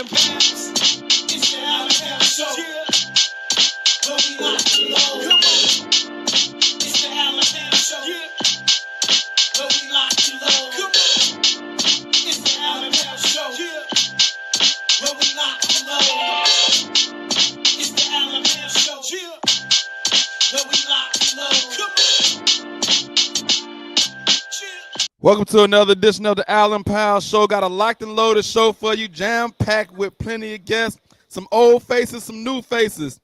Allen Powers. It's the Allen Powers Show. Where we lock and load. Come on. It's the Allen Powers Show. Where we lock and load. Come on. It's the Allen Powers Show. Where we lock and load. It's the Allen Powers Show. Where we lock and load. Come on. Welcome to another edition of the Allen Powell Show. Got a locked and loaded show for you, jam-packed with plenty of guests, some old faces, some new faces.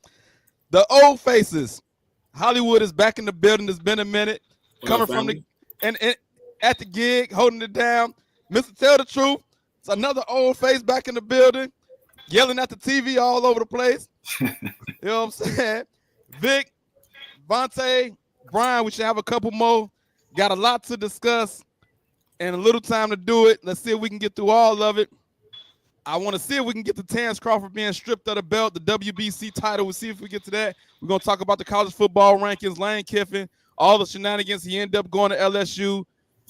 The old faces, Hollywood is back in the building. It's been a minute. Coming from the and at the gig, holding it down. Mr. Tell the Truth, it's another old face back in the building, yelling at the TV all over the place. You know what I'm saying? Vic, Vontae, Brian, we should have a couple more. Got a lot to discuss and a little time to do it. Let's see if we can get through all of it. I want to see if we can get to Terrence Crawford being stripped of the belt, the WBC title. We'll see if we get to that. We're going to talk about the college football rankings, Lane Kiffin, all the shenanigans. He ended up going to LSU.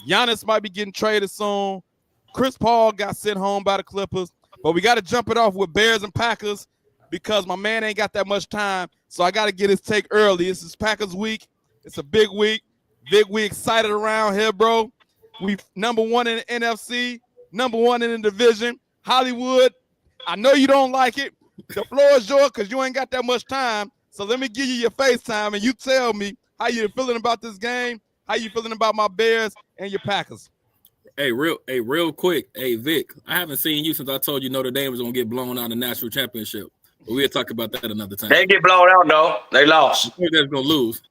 Giannis might be getting traded soon. Chris Paul got sent home by the Clippers. But we got to jump it off with Bears and Packers because my man ain't got that much time. So I got to get his take early. This is Packers week. It's a big week. Vic, we excited around here, bro. We number one in the NFC, number one in the division. Hollywood, I know you don't like it. The floor is yours because you ain't got that much time. So let me give you your FaceTime and you tell me how you feeling about this game, how you feeling about my Bears and your Packers. Hey, real quick. Hey, Vic, I haven't seen you since I told you Notre Dame was going to get blown out in the national championship. But we'll talk about that another time. They get blown out, though. They lost. They're going to lose.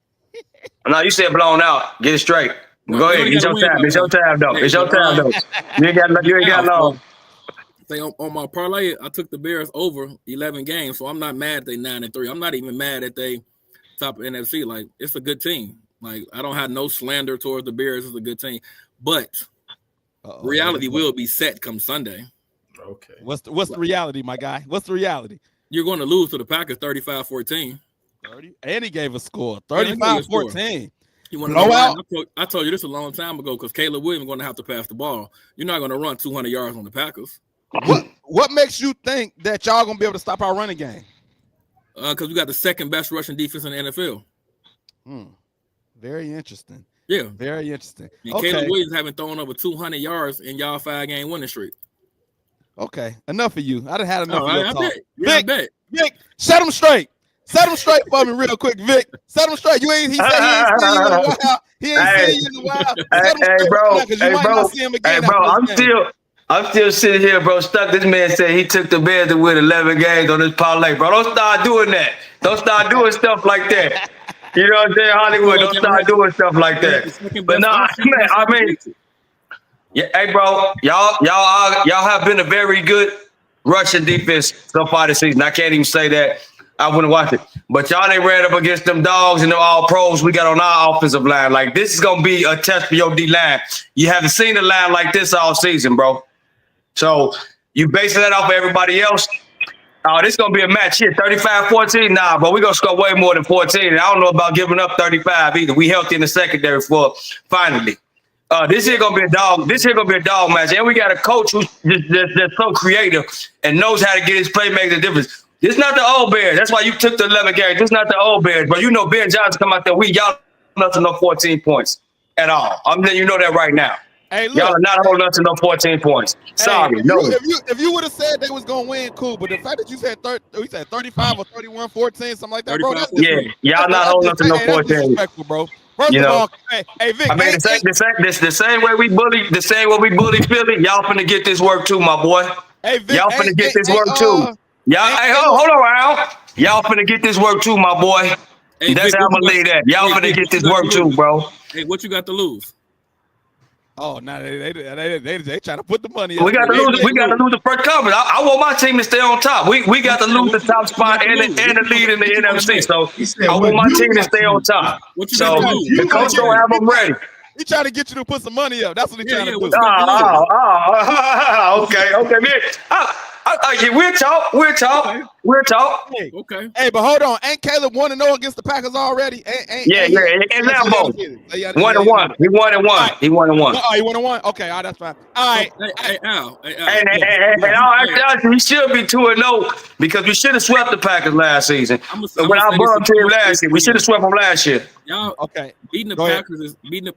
No, you said blown out. Get it straight. No, go ahead. It's your time. It's your time, though. It's your time, though. You ain't got long. Say on my parlay, I took the Bears over 11 games, so I'm not mad they 9-3. I'm not even mad that they top of NFC. Like, it's a good team. Like, I don't have no slander towards the Bears. It's a good team. But reality will be set come Sunday. Okay. What's the reality, my guy? What's the reality? You're going to lose to the Packers 35-14. 30, and he gave a score, 35-14. You want to know why? I told you this a long time ago because Caleb Williams is going to have to pass the ball. You're not going to run 200 yards on the Packers. What makes you think that y'all going to be able to stop our running game? Because we got the second best rushing defense in the NFL. Very interesting. Yeah. Very interesting. And Caleb Williams haven't thrown over 200 yards in y'all 5-game winning streak. Okay. Enough of you. I done had enough of your talk. I bet. Vic, set him straight. Set him straight for me real quick, Vic. Set him straight. He said he ain't seen you in a while. He ain't seen you in a while. Hey, bro. I'm still sitting here, bro, stuck. This man said he took the Bears to win 11 games on this parlay, bro. Don't start doing that. Don't start doing stuff like that. You know what I'm saying, Hollywood? Don't start doing stuff like that. But no, I mean, yeah, hey, bro, y'all have been a very good rushing defense so far this season. I can't even say that. I wouldn't watch it. But y'all ain't ran up against them dogs and them all pros we got on our offensive line. Like, this is going to be a test for your D-line. You haven't seen a line like this all season, bro. So you basing that off of everybody else. This is going to be a match here. 35-14? Nah, but we're going to score way more than 14. And I don't know about giving up 35 either. We healthy in the secondary for finally. This here going to be a dog. This here going to be a dog match. And we got a coach who's just so creative and knows how to get his playmakers a difference. This not the old Bears. That's why you took the 11 games. This not the old Bears. But you know Ben Johnson come out there. Y'all not to no 14 points at all. I'm letting you know that right now. Hey, look, y'all are not holding us to no 14 points. Sorry. Hey, if you would have said they was going to win, cool. But the fact that you said 35 or 31, 14, something like that, bro. Y'all not holding us to no 14. Disrespectful, bro. First of all, hey, Vic. I mean, the same way we bully Philly, y'all finna get this work too, my boy. Hey, Vic, y'all finna get this work too. Hold around. Y'all finna get this work too, my boy. Hey, that's Vic, how I'm gonna lay that. Y'all finna get this work too, bro. Hey, what you got to lose? Oh, no, they trying to put the money up. We got to lose the first conference. I want my team to stay on top. We got to lose the top spot and the lead in the NFC. So I want my team to stay on top. So the coach don't have them ready. He trying to get you to put some money up. That's what he trying to do. Okay, man. I We'll talk. We'll talk. Okay. We'll talk. Hey, Okay. hey, but hold on. Ain't Caleb 1-0 against the Packers already? Yeah, Ain't he? in So he Lambeau. undefeated. He 1-1. He 1-1. He 1-1. Oh, he 1-1? Okay, all right, that's fine. All right. Hey, Al. And Yes. all actuality, we should be 2-0 because we should have swept the Packers last season. When I brought to him last year, we should have swept them last year. Y'all, Okay. beating the Go ahead.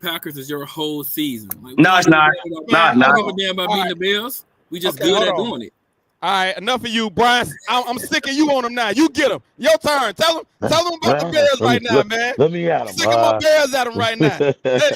Packers is your whole season. Like, No, it's not. I No. don't give a damn about beating the Bills. We just Okay, good hold at on. doing it. All right, enough of you, Brian. I'm sick of you on them now. You get them. Your turn. Tell them about the Bears right now, man. Let me at I'm him. sick of my Bears at them right now.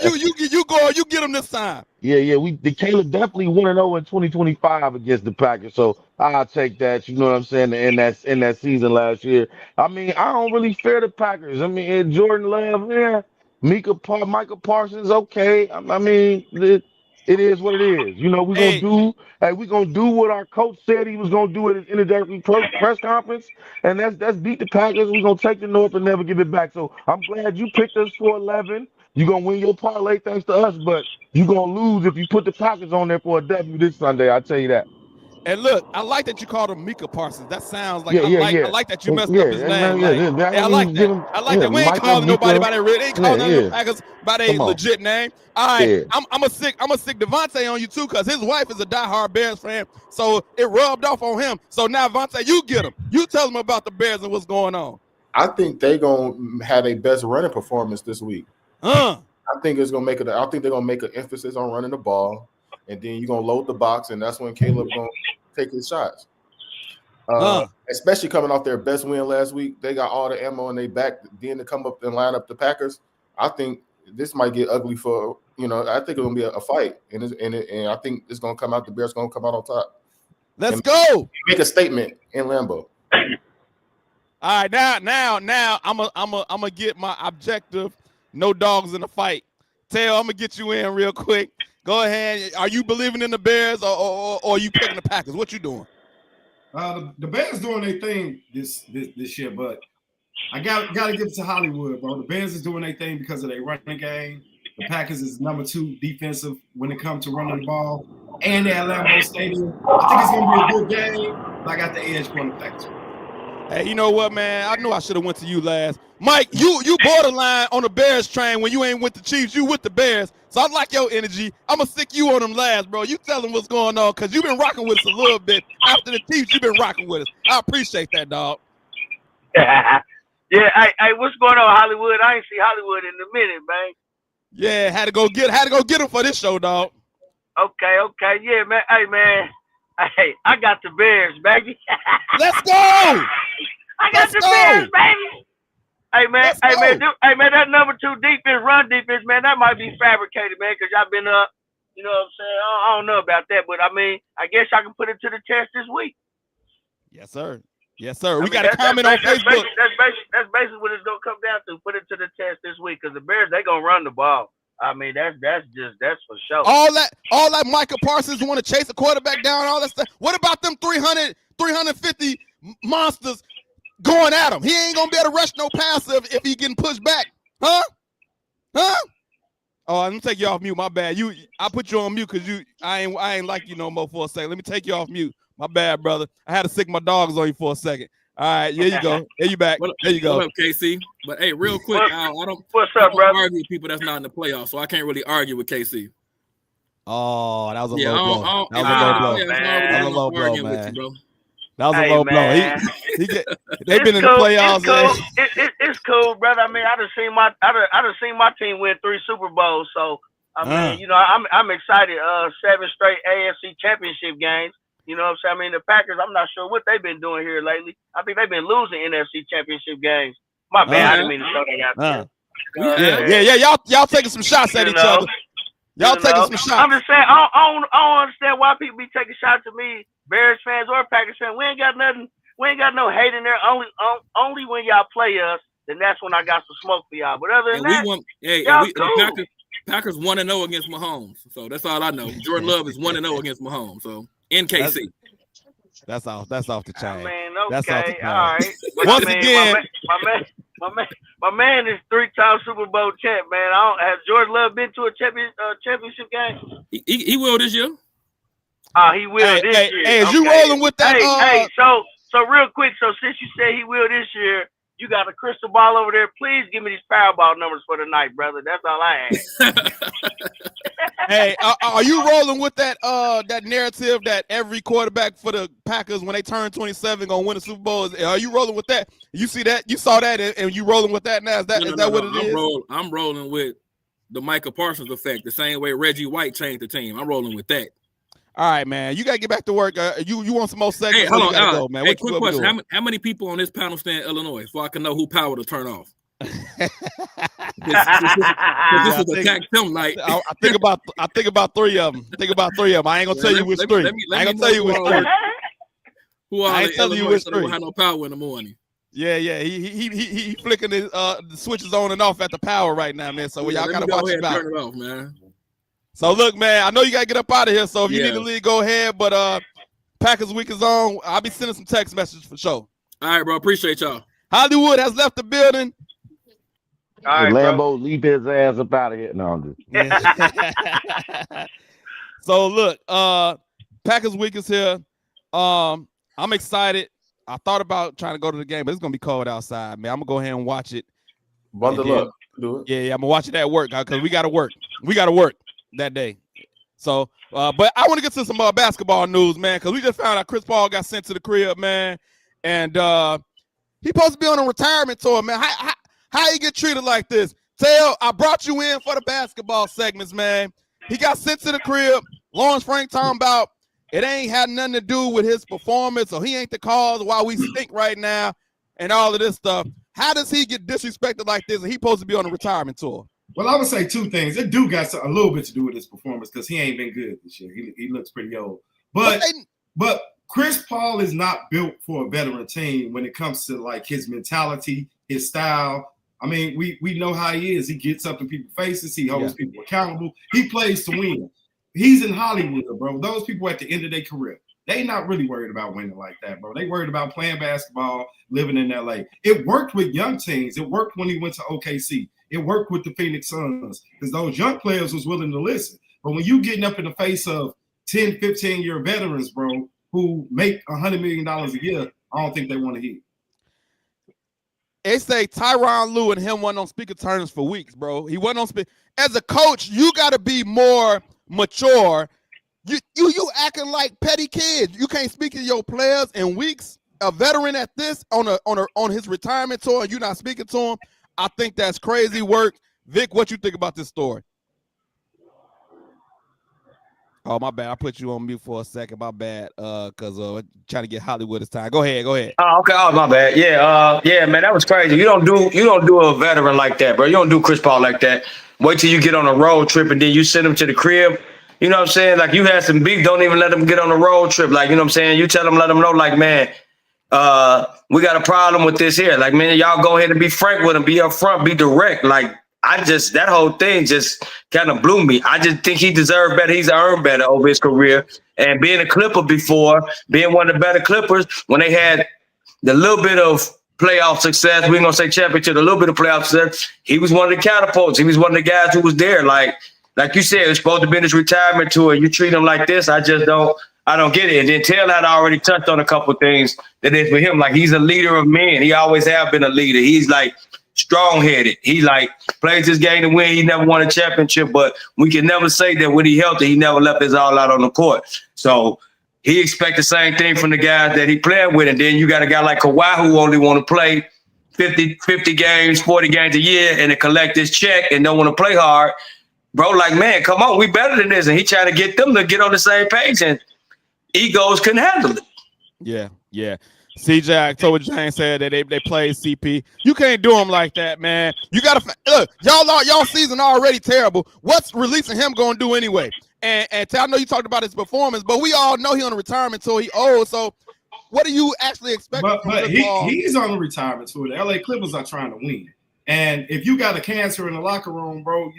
You go. You get them this time. Yeah. The Caleb definitely 1-0 in 2025 against the Packers, so I'll take that. You know what I'm saying? In that season last year, I mean, I don't really fear the Packers. I mean, and Jordan Love, yeah, Michael Parsons, okay. I mean, it is what it is. You know, we're gonna do what our coach said he was gonna do at his introductory press conference, and that's beat the Packers. We're gonna take the North and never give it back. So I'm glad you picked us for 11. You're gonna win your parlay thanks to us, but you're gonna lose if you put the Packers on there for a W this Sunday. I'll tell you that. And look, I like that you called him Mika Parsons. That sounds like Yeah. I like that you messed up his name. I like that. I like that. We ain't calling nobody by their real. Ain't calling none of the Packers by their legit name. All right, Yeah. I'm a sick Devontae on you too, because his wife is a diehard Bears fan, so it rubbed off on him. So now Devontae, you get him. You tell him about the Bears and what's going on. I think they gonna have their best running performance this week. I think it's gonna make it. I think they're gonna make an emphasis on running the ball, and then you're gonna load the box, and that's when Caleb gonna take his shots. Especially coming off their best win last week, they got all the ammo in their back. Then to come up and line up the Packers, I think this might get ugly for I think it's gonna be a fight, and I think it's gonna come out. The Bears gonna come out on top. Let's go. Make a statement in Lambeau. All right, now I'm gonna get my objective. No dogs in the fight. Tail, I'm gonna get you in real quick. Go ahead. Are you believing in the Bears or are you picking the Packers? What you doing? The Bears doing their thing this year, but I gotta give it to Hollywood, bro. The Bears is doing their thing because of their running game. The Packers is number 2 defensive when it comes to running the ball, and they're at Lambeau Stadium. I think it's gonna be a good game. But I got the edge for the Packers. Hey, you know what, man? I knew I should have went to you last. Mike, you borderline on the Bears train when you ain't with the Chiefs. You with the Bears. So I like your energy. I'm going to stick you on them last, bro. You tell them what's going on because you've been rocking with us a little bit. After the Chiefs, you've been rocking with us. I appreciate that, dog. Yeah, hey, what's going on, Hollywood? I ain't see Hollywood in a minute, man. Yeah, had to go get him for this show, dog. Okay. Yeah, man. Hey, man. Hey, I got the Bears, baby. Let's go. I got the Bears, baby. Hey, man. That number 2 defense, run defense, man, that might be fabricated, man, because y'all been up. You know what I'm saying? I don't know about that, but I mean, I guess I can put it to the test this week. Yes, sir. We got a comment on Facebook. That's basically what it's gonna come down to. Put it to the test this week, because the Bears, they gonna run the ball. I mean, that's for sure. All that Michael Parsons want to chase a quarterback down, all that stuff. What about them 350 monsters going at him? He ain't gonna be able to rush no passer if he getting pushed back, huh? Oh, let me take you off mute. My bad. I put you on mute because I ain't like you no more for a second. Let me take you off mute. My bad, brother. I had to sick my dogs on you for a second. All right, there you go. There you back. There you go. What up, KC? But hey, real quick, What's up, brother? Argue with people that's not in the playoffs, so I can't really argue with KC. Oh, that was a Yeah, low blow. That That was a low blow, man. That was a Hey, low blow. man. They've been in the playoffs. It's cool, brother. I mean, I done seen my team win 3 Super Bowls, so I mean, I'm excited. 7 straight AFC Championship games. You know what I'm saying? I mean, the Packers, I'm not sure what they've been doing here lately. I think they've been losing NFC Championship games. My bad. I didn't mean to throw that out there. Yeah. Y'all taking some shots at each other. Y'all taking some shots. I'm just saying, I don't understand why people be taking shots at me, Bears fans or Packers fans. We ain't got nothing. We ain't got no hate in there. Only when y'all play us, then that's when I got some smoke for y'all. But other than that, the Packers 1-0 against Mahomes. So that's all I know. Jordan Love is 1-0 against Mahomes. So in KC. That's off the chain. I mean, okay, that's off the chain. all right. Once again, my man is 3-time Super Bowl champ, man. Has Jordan Love been to a championship game? He will this year. He will Hey, this hey, year. hey, is you Okay. rolling with that? Hey, so real quick, so since you said he will this year, you got a crystal ball over there. Please give me these Powerball numbers for the night, brother. That's all I ask. Hey, are you rolling with that that narrative that every quarterback for the Packers when they turn 27 gonna win a Super Bowl? Are you rolling with that? You see that? You saw that, and you rolling with that now? Is that what it is? I'm rolling with the Micah Parsons effect, the same way Reggie White changed the team. I'm rolling with that. All right, man. You gotta get back to work. You want some more segments? Hey, hold on, go, man. Hey, quick question: how many people on this panel stay in Illinois, so I can know who power to turn off? This is a tax film night. I think about 3 of them. I ain't gonna tell you which 3. I ain't gonna tell you which 3. Who are I ain't telling you which 3. Don't have no power in the morning. Yeah. He flicking the switches on and off at the power right now, man. So y'all gotta watch it out. Turn it off, man. So look, man, I know you gotta get up out of here. So if you need to leave, go ahead. But Packers week is on. I'll be sending some text messages for sure. All right, bro. Appreciate y'all. Hollywood has left the building. All right, Lambo, leave his ass up out of here. No, I'm just. So look, Packers week is here. I'm excited. I thought about trying to go to the game, but it's gonna be cold outside, man. I'm gonna go ahead and watch it. Bundle up. Do it. Yeah, I'm gonna watch it at work because we gotta work. We gotta work that day. So, but I want to get to some basketball news, man, because we just found out Chris Paul got sent to the crib, man, and he supposed to be on a retirement tour, man. How he get treated like this? Tail, I brought you in for the basketball segments, man. He got sent to the crib. Lawrence Frank talking about it ain't had nothing to do with his performance, or he ain't the cause why we stink right now, and all of this stuff. How does he get disrespected like this, and he supposed to be on a retirement tour? Well, I would say 2 things. It do got a little bit to do with his performance because he ain't been good this year. He looks pretty old. But Chris Paul is not built for a veteran team when it comes to like his mentality, his style. I mean, we know how he is. He gets up in people's faces. He holds people accountable. He plays to win. He's in Hollywood, bro. Those people at the end of their career, they not really worried about winning like that, bro. They worried about playing basketball, living in LA. It worked with young teams. It worked when he went to OKC. It worked with the Phoenix Suns because those young players was willing to listen. But when you getting up in the face of 10, 15-year veterans, bro, who make $100 million a year, I don't think they want to hear. They say Tyronn Lue and him wasn't on speaker terms for weeks, bro. He wasn't on speaker. As a coach, you got to be more mature. You acting like petty kids. You can't speak to your players in weeks. A veteran at this on his retirement tour, and you're not speaking to him. I think that's crazy work. Vic, what you think about this story? Oh, my bad. I put you on mute for a second. My bad. Because trying to get Hollywood this time. Go ahead. Oh, okay. Oh, my bad. Yeah, man, that was crazy. You don't do a veteran like that, bro. You don't do Chris Paul like that. Wait till you get on a road trip and then you send him to the crib. You know what I'm saying? Like, you had some beef. Don't even let him get on a road trip. Like, you know what I'm saying? You tell him, let him know, like, man, we got a problem with this here. Like, man, y'all go ahead and be frank with him, be upfront, be direct. Like, that whole thing just kind of blew me. I just think he deserved better. He's earned better over his career. And being a Clipper before, being one of the better Clippers, when they had the little bit of playoff success, we ain't gonna say championship, a little bit of playoff success, he was one of the catapults. He was one of the guys who was there. Like you said, it's supposed to be his retirement tour. You treat him like this, I don't get it. And then Taylor had already touched on a couple of things that is for him. Like, he's a leader of men. He always have been a leader. He's like strong-headed. He like plays his game to win. He never won a championship, but we can never say that when he healthy, he never left his all out on the court. So he expects the same thing from the guys that he played with. And then you got a guy like Kawhi who only want to play 50 games, 40 games a year and to collect his check and don't want to play hard. Bro, like, man, come on, we better than this. And he trying to get them to get on the same page, and egos couldn't handle it. Yeah. CJ October James said that they played CP. You can't do him like that, man. You gotta look, y'all season already terrible. What's releasing him gonna do anyway? And I know you talked about his performance, but we all know he on a retirement tour. He old, so what do you actually expect? But he's on a retirement tour. The LA Clippers are trying to win. And if you got a cancer in the locker room, bro,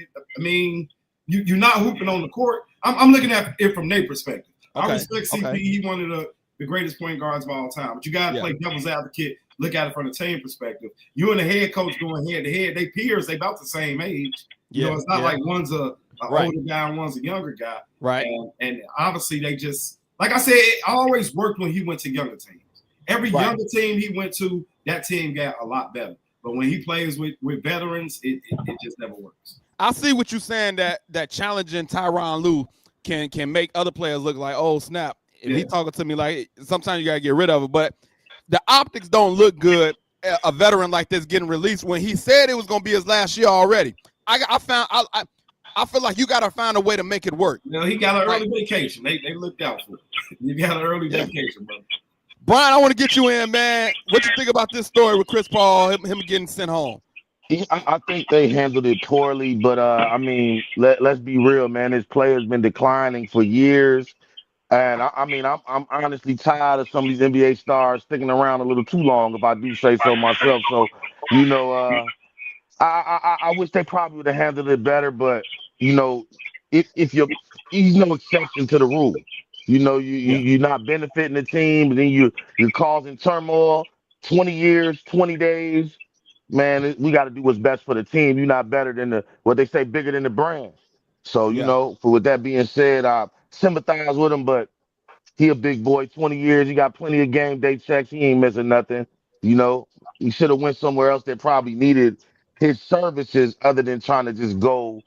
you're not hooping on the court. I'm looking at it from their perspective. Okay. I respect CP. He's one of the greatest point guards of all time. But you got to play devil's advocate, look at it from the team perspective. You and the head coach going head to head. They peers, they about the same age. You know, it's not like one's a older guy and one's a younger guy. Right. And obviously they just like I said, it always worked when he went to younger teams. Every Right. younger team he went to, that team got a lot better. But when he plays with veterans, it just never works. I see what you're saying, that challenging Tyronn Lue can make other players look like, oh snap. If he talking to me like, sometimes you gotta get rid of it. But the optics don't look good. A veteran like this getting released when he said it was gonna be his last year already. I feel like you gotta find a way to make it work. You know, he got an early vacation. They looked out for it. You got an early vacation, brother. Brian, I want to get you in, man. What you think about this story with Chris Paul, him getting sent home? I think they handled it poorly, but I mean, let's be real, man. His player's been declining for years, and I'm honestly tired of some of these NBA stars sticking around a little too long, if I do say so myself. So, you know, I wish they probably would have handled it better, but you know, if he's no exception to the rule. You know, you're not benefiting the team, and then you're causing turmoil. 20 years, 20 days. Man, we got to do what's best for the team. You're not better than what they say, bigger than the brand. So, you know, with that being said, I sympathize with him, but he a big boy, 20 years. He got plenty of game day checks. He ain't missing nothing. You know, he should have went somewhere else that probably needed his services other than trying to just go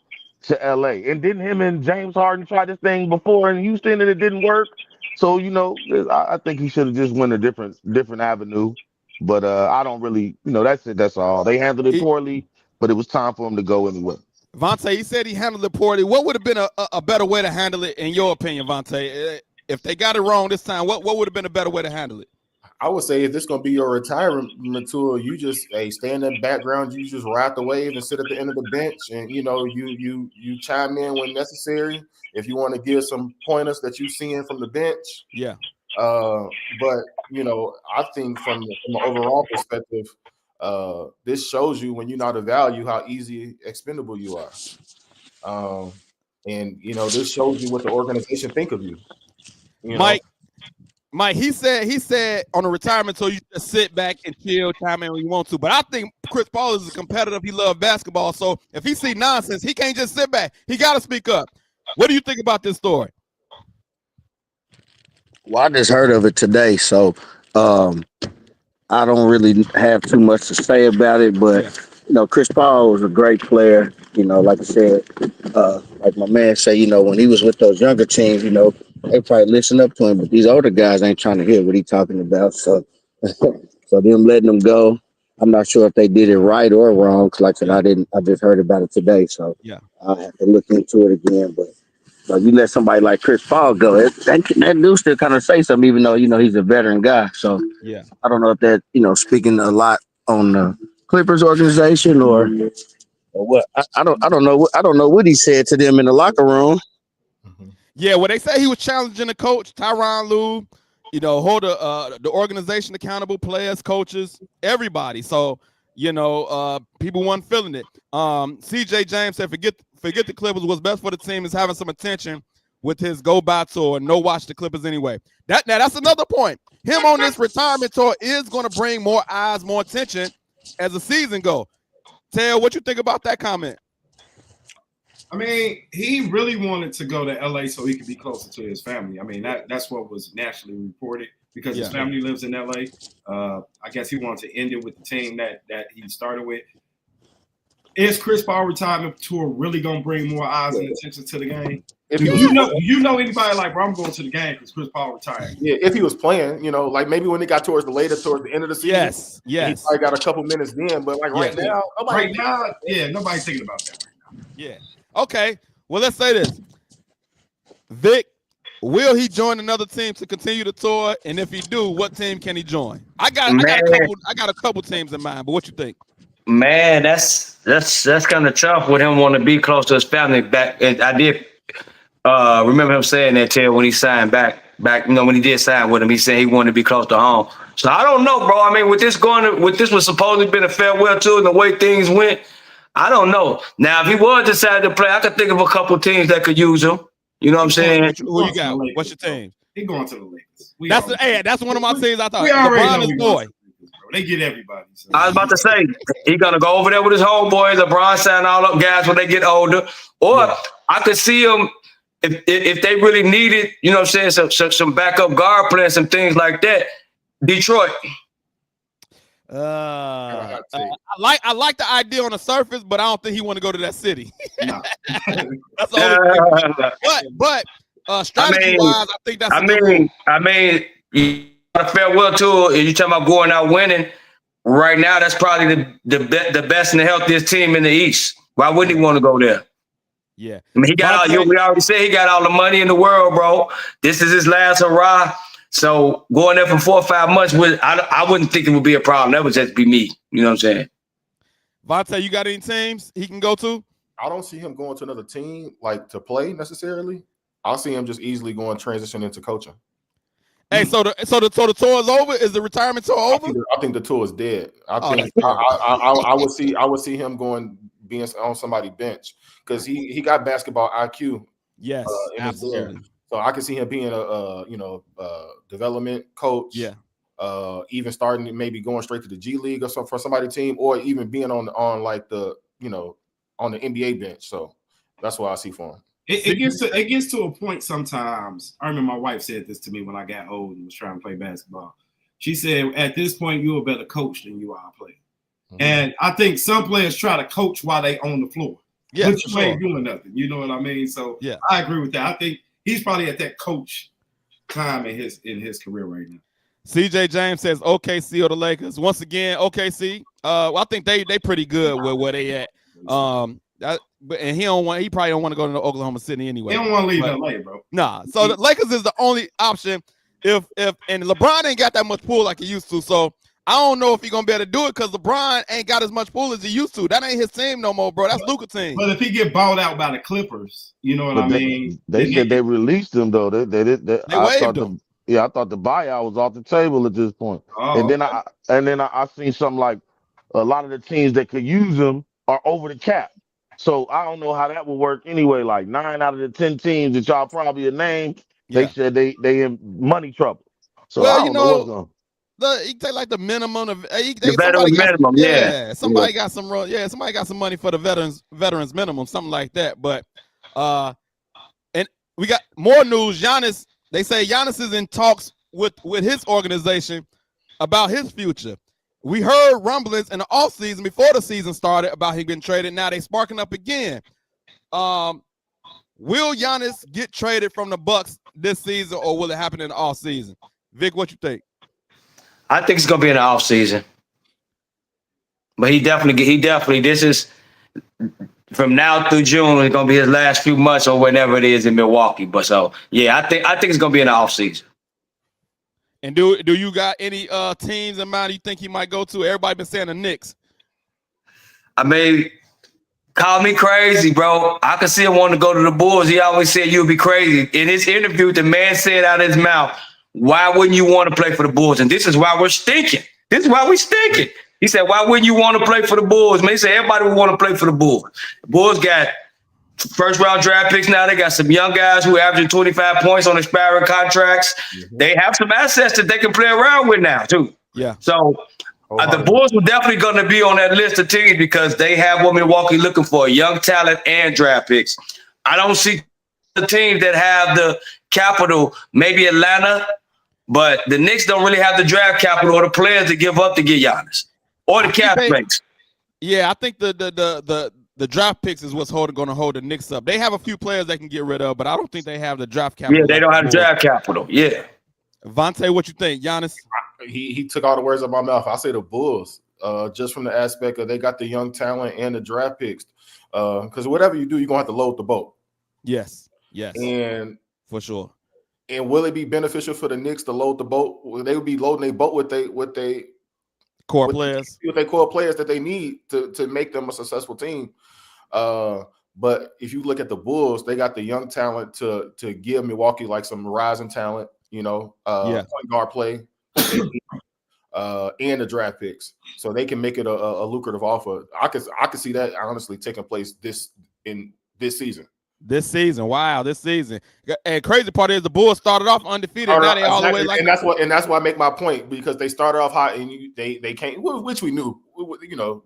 to LA. And didn't him and James Harden try this thing before in Houston and it didn't work? So, you know, I think he should have just went a different avenue. But I don't really, you know, that's it. That's all. They handled it poorly, but it was time for him to go anyway. Vontae, he said he handled it poorly. What would have been a better way to handle it, in your opinion, Vontae? If they got it wrong this time, what would have been a better way to handle it? I would say if this is going to be your retirement tour, you just stay in the background. You just ride the wave and sit at the end of the bench, and you know you chime in when necessary. If you want to give some pointers that you've seen from the bench, yeah. But you know, I think from an overall perspective, this shows you when you're not a value how easy expendable you are. And you know, this shows you what the organization think of you. Mike, he said on a retirement tour, you just sit back and chill, chime in when you want to. But I think Chris Paul is a competitor. He loves basketball. So if he see nonsense, he can't just sit back. He got to speak up. What do you think about this story? Well, I just heard of it today, so I don't really have too much to say about it. But you know, Chris Paul was a great player. You know, like I said, like my man said, you know, when he was with those younger teams, you know, they probably listen up to him. But these older guys ain't trying to hear what he's talking about. So, so them letting them go, I'm not sure if they did it right or wrong. Cause like I said, I just heard about it today, so yeah, I'll have to look into it again. But you let somebody like Chris Paul go, that dude still kind of say something, even though, you know, he's a veteran guy. So yeah, I don't know if that, you know, speaking a lot on the Clippers organization or what. I don't know what he said to them in the locker room. Yeah, well, they say he was challenging the coach, Tyronn Lue, you know, hold the organization accountable, players, coaches, everybody. So, you know, people weren't feeling it. CJ James said, forget the Clippers. What's best for the team is having some attention with his go-by tour and no watch the Clippers anyway. That's another point. Him on this retirement tour is going to bring more eyes, more attention as the season go. Tail, what you think about that comment? I mean, he really wanted to go to LA so he could be closer to his family. I mean, that's what was nationally reported because his family lives in LA. I guess he wanted to end it with the team that he started with. Is Chris Paul retirement tour really gonna bring more eyes and attention to the game? If Do you know anybody like, bro, I'm going to the game because Chris Paul retired? Yeah, if he was playing, you know, like maybe when it got towards the end of the season. Yes. He probably got a couple minutes then, but like right now, nobody's thinking about that right now. Yeah. Okay. Well, let's say this. Vic, will he join another team to continue the tour? And if he do, what team can he join? I got a couple teams in mind, but what you think? Man, that's kind of tough with him wanting to be close to his family back. And I did remember him saying that, Ted, when he signed back, you know, when he did sign with him, he said he wanted to be close to home. So I don't know, bro. I mean, with this was supposedly been a farewell tour and the way things went, I don't know. Now, if he was decided to play, I could think of a couple teams that could use him. You know what I'm saying? Who you got? What's your team? He going to the Lakers. That's one of my teams. I thought LeBron is boy. They get everybody. So. I was about to say he's gonna go over there with his homeboys, LeBron sign all up guys when they get older. Or I could see him if they really needed, you know what I'm saying, some backup guard play and some things like that, Detroit. I like the idea on the surface, but I don't think he want to go to that city. No. That's the only thing. But strategy wise, I think that's a good move. I mean, you got a farewell tour, and you talking about going out winning. Right now, that's probably the best and the healthiest team in the East. Why wouldn't he want to go there? Yeah, I mean, we already said he got all the money in the world, bro. This is his last hurrah. So going there for 4 or 5 months, I wouldn't think it would be a problem. That would just be me. You know what I'm saying? Vontae, you got any teams he can go to? I don't see him going to another team like to play necessarily. I'll see him just easily going transition into coaching. Hey, so the tour is over. Is the retirement tour over? I think the tour is dead. I would see him being on somebody's bench because he got basketball IQ. Yes, absolutely. So I can see him being a development coach. Yeah. Even starting maybe going straight to the G League or something for somebody's team, or even being on like the on the NBA bench. So that's what I see for him. It gets to a point sometimes. I remember my wife said this to me when I got old and was trying to play basketball. She said, at this point, you're a better coach than you are a player. Mm-hmm. And I think some players try to coach while they on the floor. Yeah, but you ain't doing nothing. You know what I mean? So yeah, I agree with that. I think he's probably at that coach time in his career right now. CJ James says OKC or the Lakers. Once again, OKC. I think they pretty good with where they at. And he probably don't want to go to Oklahoma City anyway. He don't want to leave LA, bro. Nah. So the Lakers is the only option and LeBron ain't got that much pull like he used to. So I don't know if he's gonna be able to do it because LeBron ain't got as much pull as he used to. That ain't his team no more, bro. That's Luka's team. But if he get bought out by the Clippers, you know what I mean? They said they released him though. They waived him. I thought the buyout was off the table at this point. Oh, and then I seen something like a lot of the teams that could use him are over the cap. So I don't know how that will work anyway. Like 9 out of the 10 teams that y'all probably named, they said they in money trouble. So I don't know what's going. He take like the minimum of the veterans minimum. Somebody got some somebody got some money for the veterans minimum, something like that. But and we got more news. Giannis, they say Giannis is in talks with his organization about his future. We heard rumblings in the offseason before the season started about him getting traded. Now they sparking up again. Will Giannis get traded from the Bucks this season, or will it happen in the offseason? Vic, what you think? I think it's gonna be in the offseason. But he definitely this is from now through June, it's gonna be his last few months or whenever it is in Milwaukee. But so yeah, I think it's gonna be in the offseason. And do you got any teams in mind you think he might go to? Everybody been saying the Knicks. I mean, call me crazy, bro. I could see him wanting to go to the Bulls. He always said you'd be crazy. In his interview, the man said out of his mouth, why wouldn't you want to play for the Bulls? And this is why we're stinking. This is why we're stinking. He said, why wouldn't you want to play for the Bulls? Man, he said everybody would want to play for the Bulls. The Bulls got first-round draft picks now. They got some young guys who are averaging 25 points on expiring contracts. Mm-hmm. They have some assets that they can play around with now, too. Yeah. So the Bulls were definitely going to be on that list of teams because they have what Milwaukee looking for, young talent and draft picks. I don't see the teams that have the capital, maybe Atlanta, but the Knicks don't really have the draft capital or the players to give up to get Giannis or the cap space. Yeah, I think the draft picks is what's going to hold the Knicks up. They have a few players they can get rid of, but I don't think they have the draft capital. Yeah, they don't have the draft capital. Yeah. Vontae, what you think? Giannis? He took all the words out of my mouth. I say the Bulls, just from the aspect of they got the young talent and the draft picks. Because whatever you do, you're going to have to load the boat. Yes. And for sure. And will it be beneficial for the Knicks to load the boat? They would be loading their boat with their core players that they need to make them a successful team. But if you look at the Bulls, they got the young talent to give Milwaukee like some rising talent, point guard play, and the draft picks, so they can make it a lucrative offer. I could see that honestly taking place this season. This season, wow! This season, and crazy part is the Bulls started off undefeated. Now they all the way like, and that's why I make my point, because they started off hot and they came, which we knew,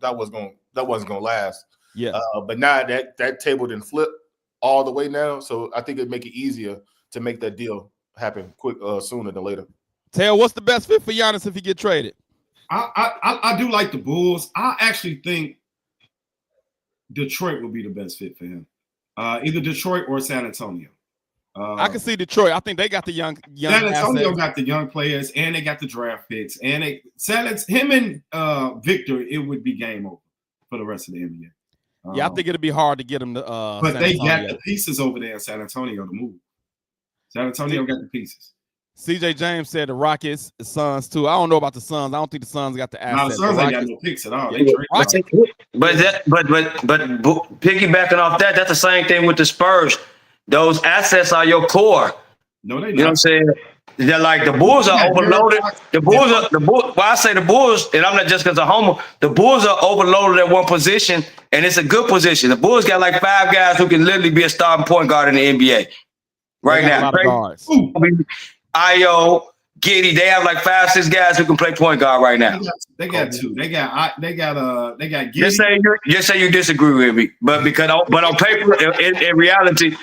that wasn't going to last. Yeah. But now that table didn't flip, all the way now. So I think it'd make it easier to make that deal happen quick sooner than later. Tail, what's the best fit for Giannis if he get traded? I do like the Bulls. I actually think Detroit will be the best fit for him. Either Detroit or San Antonio. I can see Detroit. I think they got the young San Antonio assets. got the young players, and they got the draft picks, and him and Victor, it would be game over for the rest of the NBA. Yeah, I think it'd be hard to get him to. But San they Antonio. got the pieces over there in San Antonio to move. San Antonio got the pieces. CJ James said the Rockets, the Suns too. I don't know about the Suns. I don't think the Suns got the No, the assets. Suns The ain't got Rockets- no picks at all. They Yeah. trade But piggybacking off that, that's the same thing with the Spurs. Those assets are your core. No, they You know what not. I'm saying? They're like the Bulls are overloaded. The Bulls are the Bulls. Well, I say the Bulls, and I'm not just because I'm homer. The Bulls are overloaded at one position, and it's a good position. The Bulls got like 5 guys who can literally be a starting point guard in the NBA right They got a now. lot of guards. Io, Giddy, they have like 5, 6 guys who can play point guard right now. They got two. They got Giddy. Just say you disagree with me, but on paper, in reality,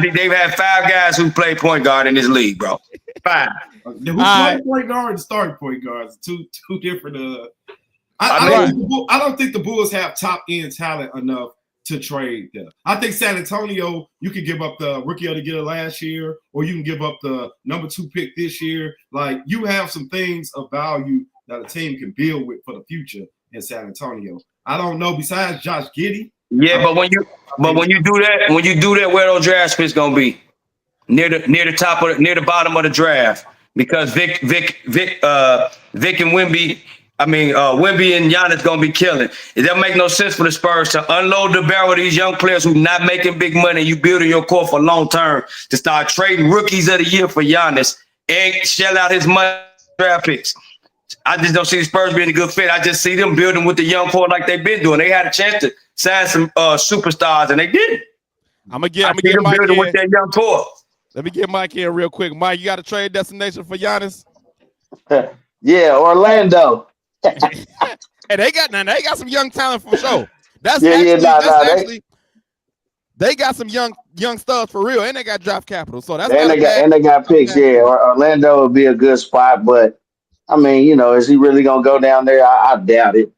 they've had 5 guys who play point guard in this league, bro. 5. Who play point guard and starting point guards? Two different. I don't think the Bulls have top end talent enough to trade them. I think San Antonio, you could give up the rookie of the year last year, or you can give up the number 2 pick this year. Like, you have some things of value that a team can build with for the future in San Antonio. I don't know. Besides Josh Giddey. Yeah, but when you do that, where those draft picks gonna be? Near the bottom of the draft, because Vic and Wemby. Wemby and Giannis gonna be killing. It doesn't make no sense for the Spurs to unload the barrel of these young players who not making big money. You building your core for long term to start trading rookies of the year for Giannis and shell out his money draft picks. I just don't see the Spurs being a good fit. I just see them building with the young core like they've been doing. They had a chance to sign some superstars and they didn't. I'm gonna get Mike building in. with that young core. Let me get Mike in real quick. Mike, you got a trade destination for Giannis? Yeah, Orlando. Hey, they got some young talent for sure. They got some young studs for real, and they got draft capital. So that's and they got picks. Yeah, Orlando would be a good spot, but I mean, is he really gonna go down there? I doubt it.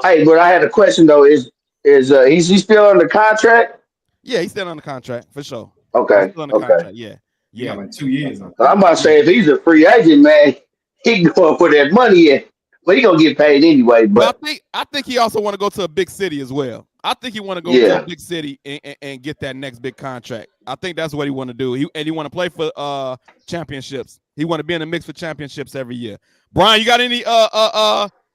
Hey, but I had a question though. Is he still under contract? Yeah, he's still under contract for sure. Okay. Contract. Yeah, like 2 years. I'm about to say if he's a free agent, man, he can go for that money in. But he gonna get paid anyway. But I think he also want to go to a big city as well. I think he want to go to a big city and get that next big contract. I think that's what he want to do. He want to play for championships. He want to be in the mix for championships every year. Brian, you got any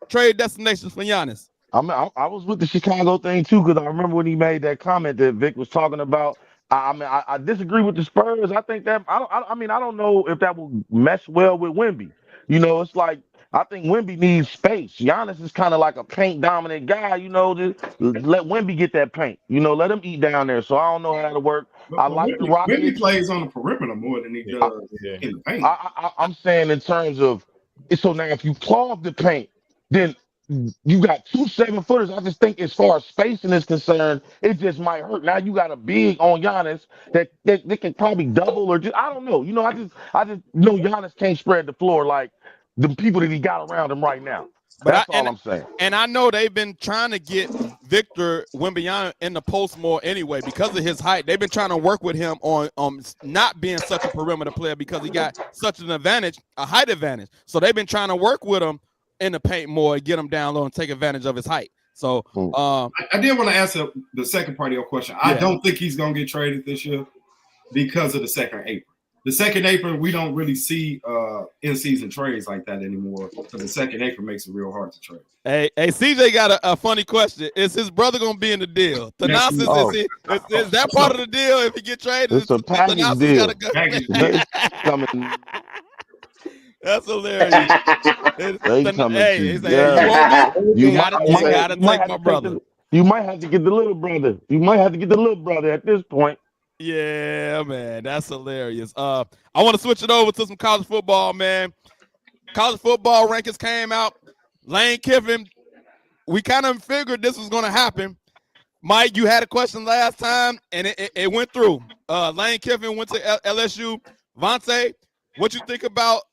trade destinations for Giannis? I was with the Chicago thing too, because I remember when he made that comment that Vic was talking about. I disagree with the Spurs. I think that I don't know if that will mesh well with Wemby. It's like I think Wemby needs space. Giannis is kind of like a paint dominant guy. Just let Wemby get that paint. Let him eat down there. So I don't know how that'll work. I like the Rockets. Wemby plays on the perimeter more than he does in the paint. I'm saying in terms of so now if you clog the paint, then you got 2 7-footers. I just think as far as spacing is concerned, it just might hurt. Now you got a big on Giannis that can probably double or just I don't know. I just know Giannis can't spread the floor like the people that he got around him right now. That's all I'm saying. And I know they've been trying to get Victor Wembanyama in the post more anyway because of his height. They've been trying to work with him on not being such a perimeter player because he got such an advantage, a height advantage. So they've been trying to work with him in the paint more, get him down low and take advantage of his height. So I did want to answer the second part of your question. I don't think he's going to get traded this year because of the second apron. The second apron, we don't really see in-season trades like that anymore because the second apron makes it real hard to trade. Hey, CJ got a funny question. Is his brother going to be in the deal? Thanasis, is that part of the deal if he get traded? It's a package deal. That's hilarious. You gotta take my brother. You might have to get the little brother. At this point. Yeah, man, that's hilarious. I want to switch it over to some college football, man. College football rankings came out. Lane Kiffin, we kind of figured this was going to happen. Mike, you had a question last time, and it went through. Lane Kiffin went to LSU. Vontae, what you think about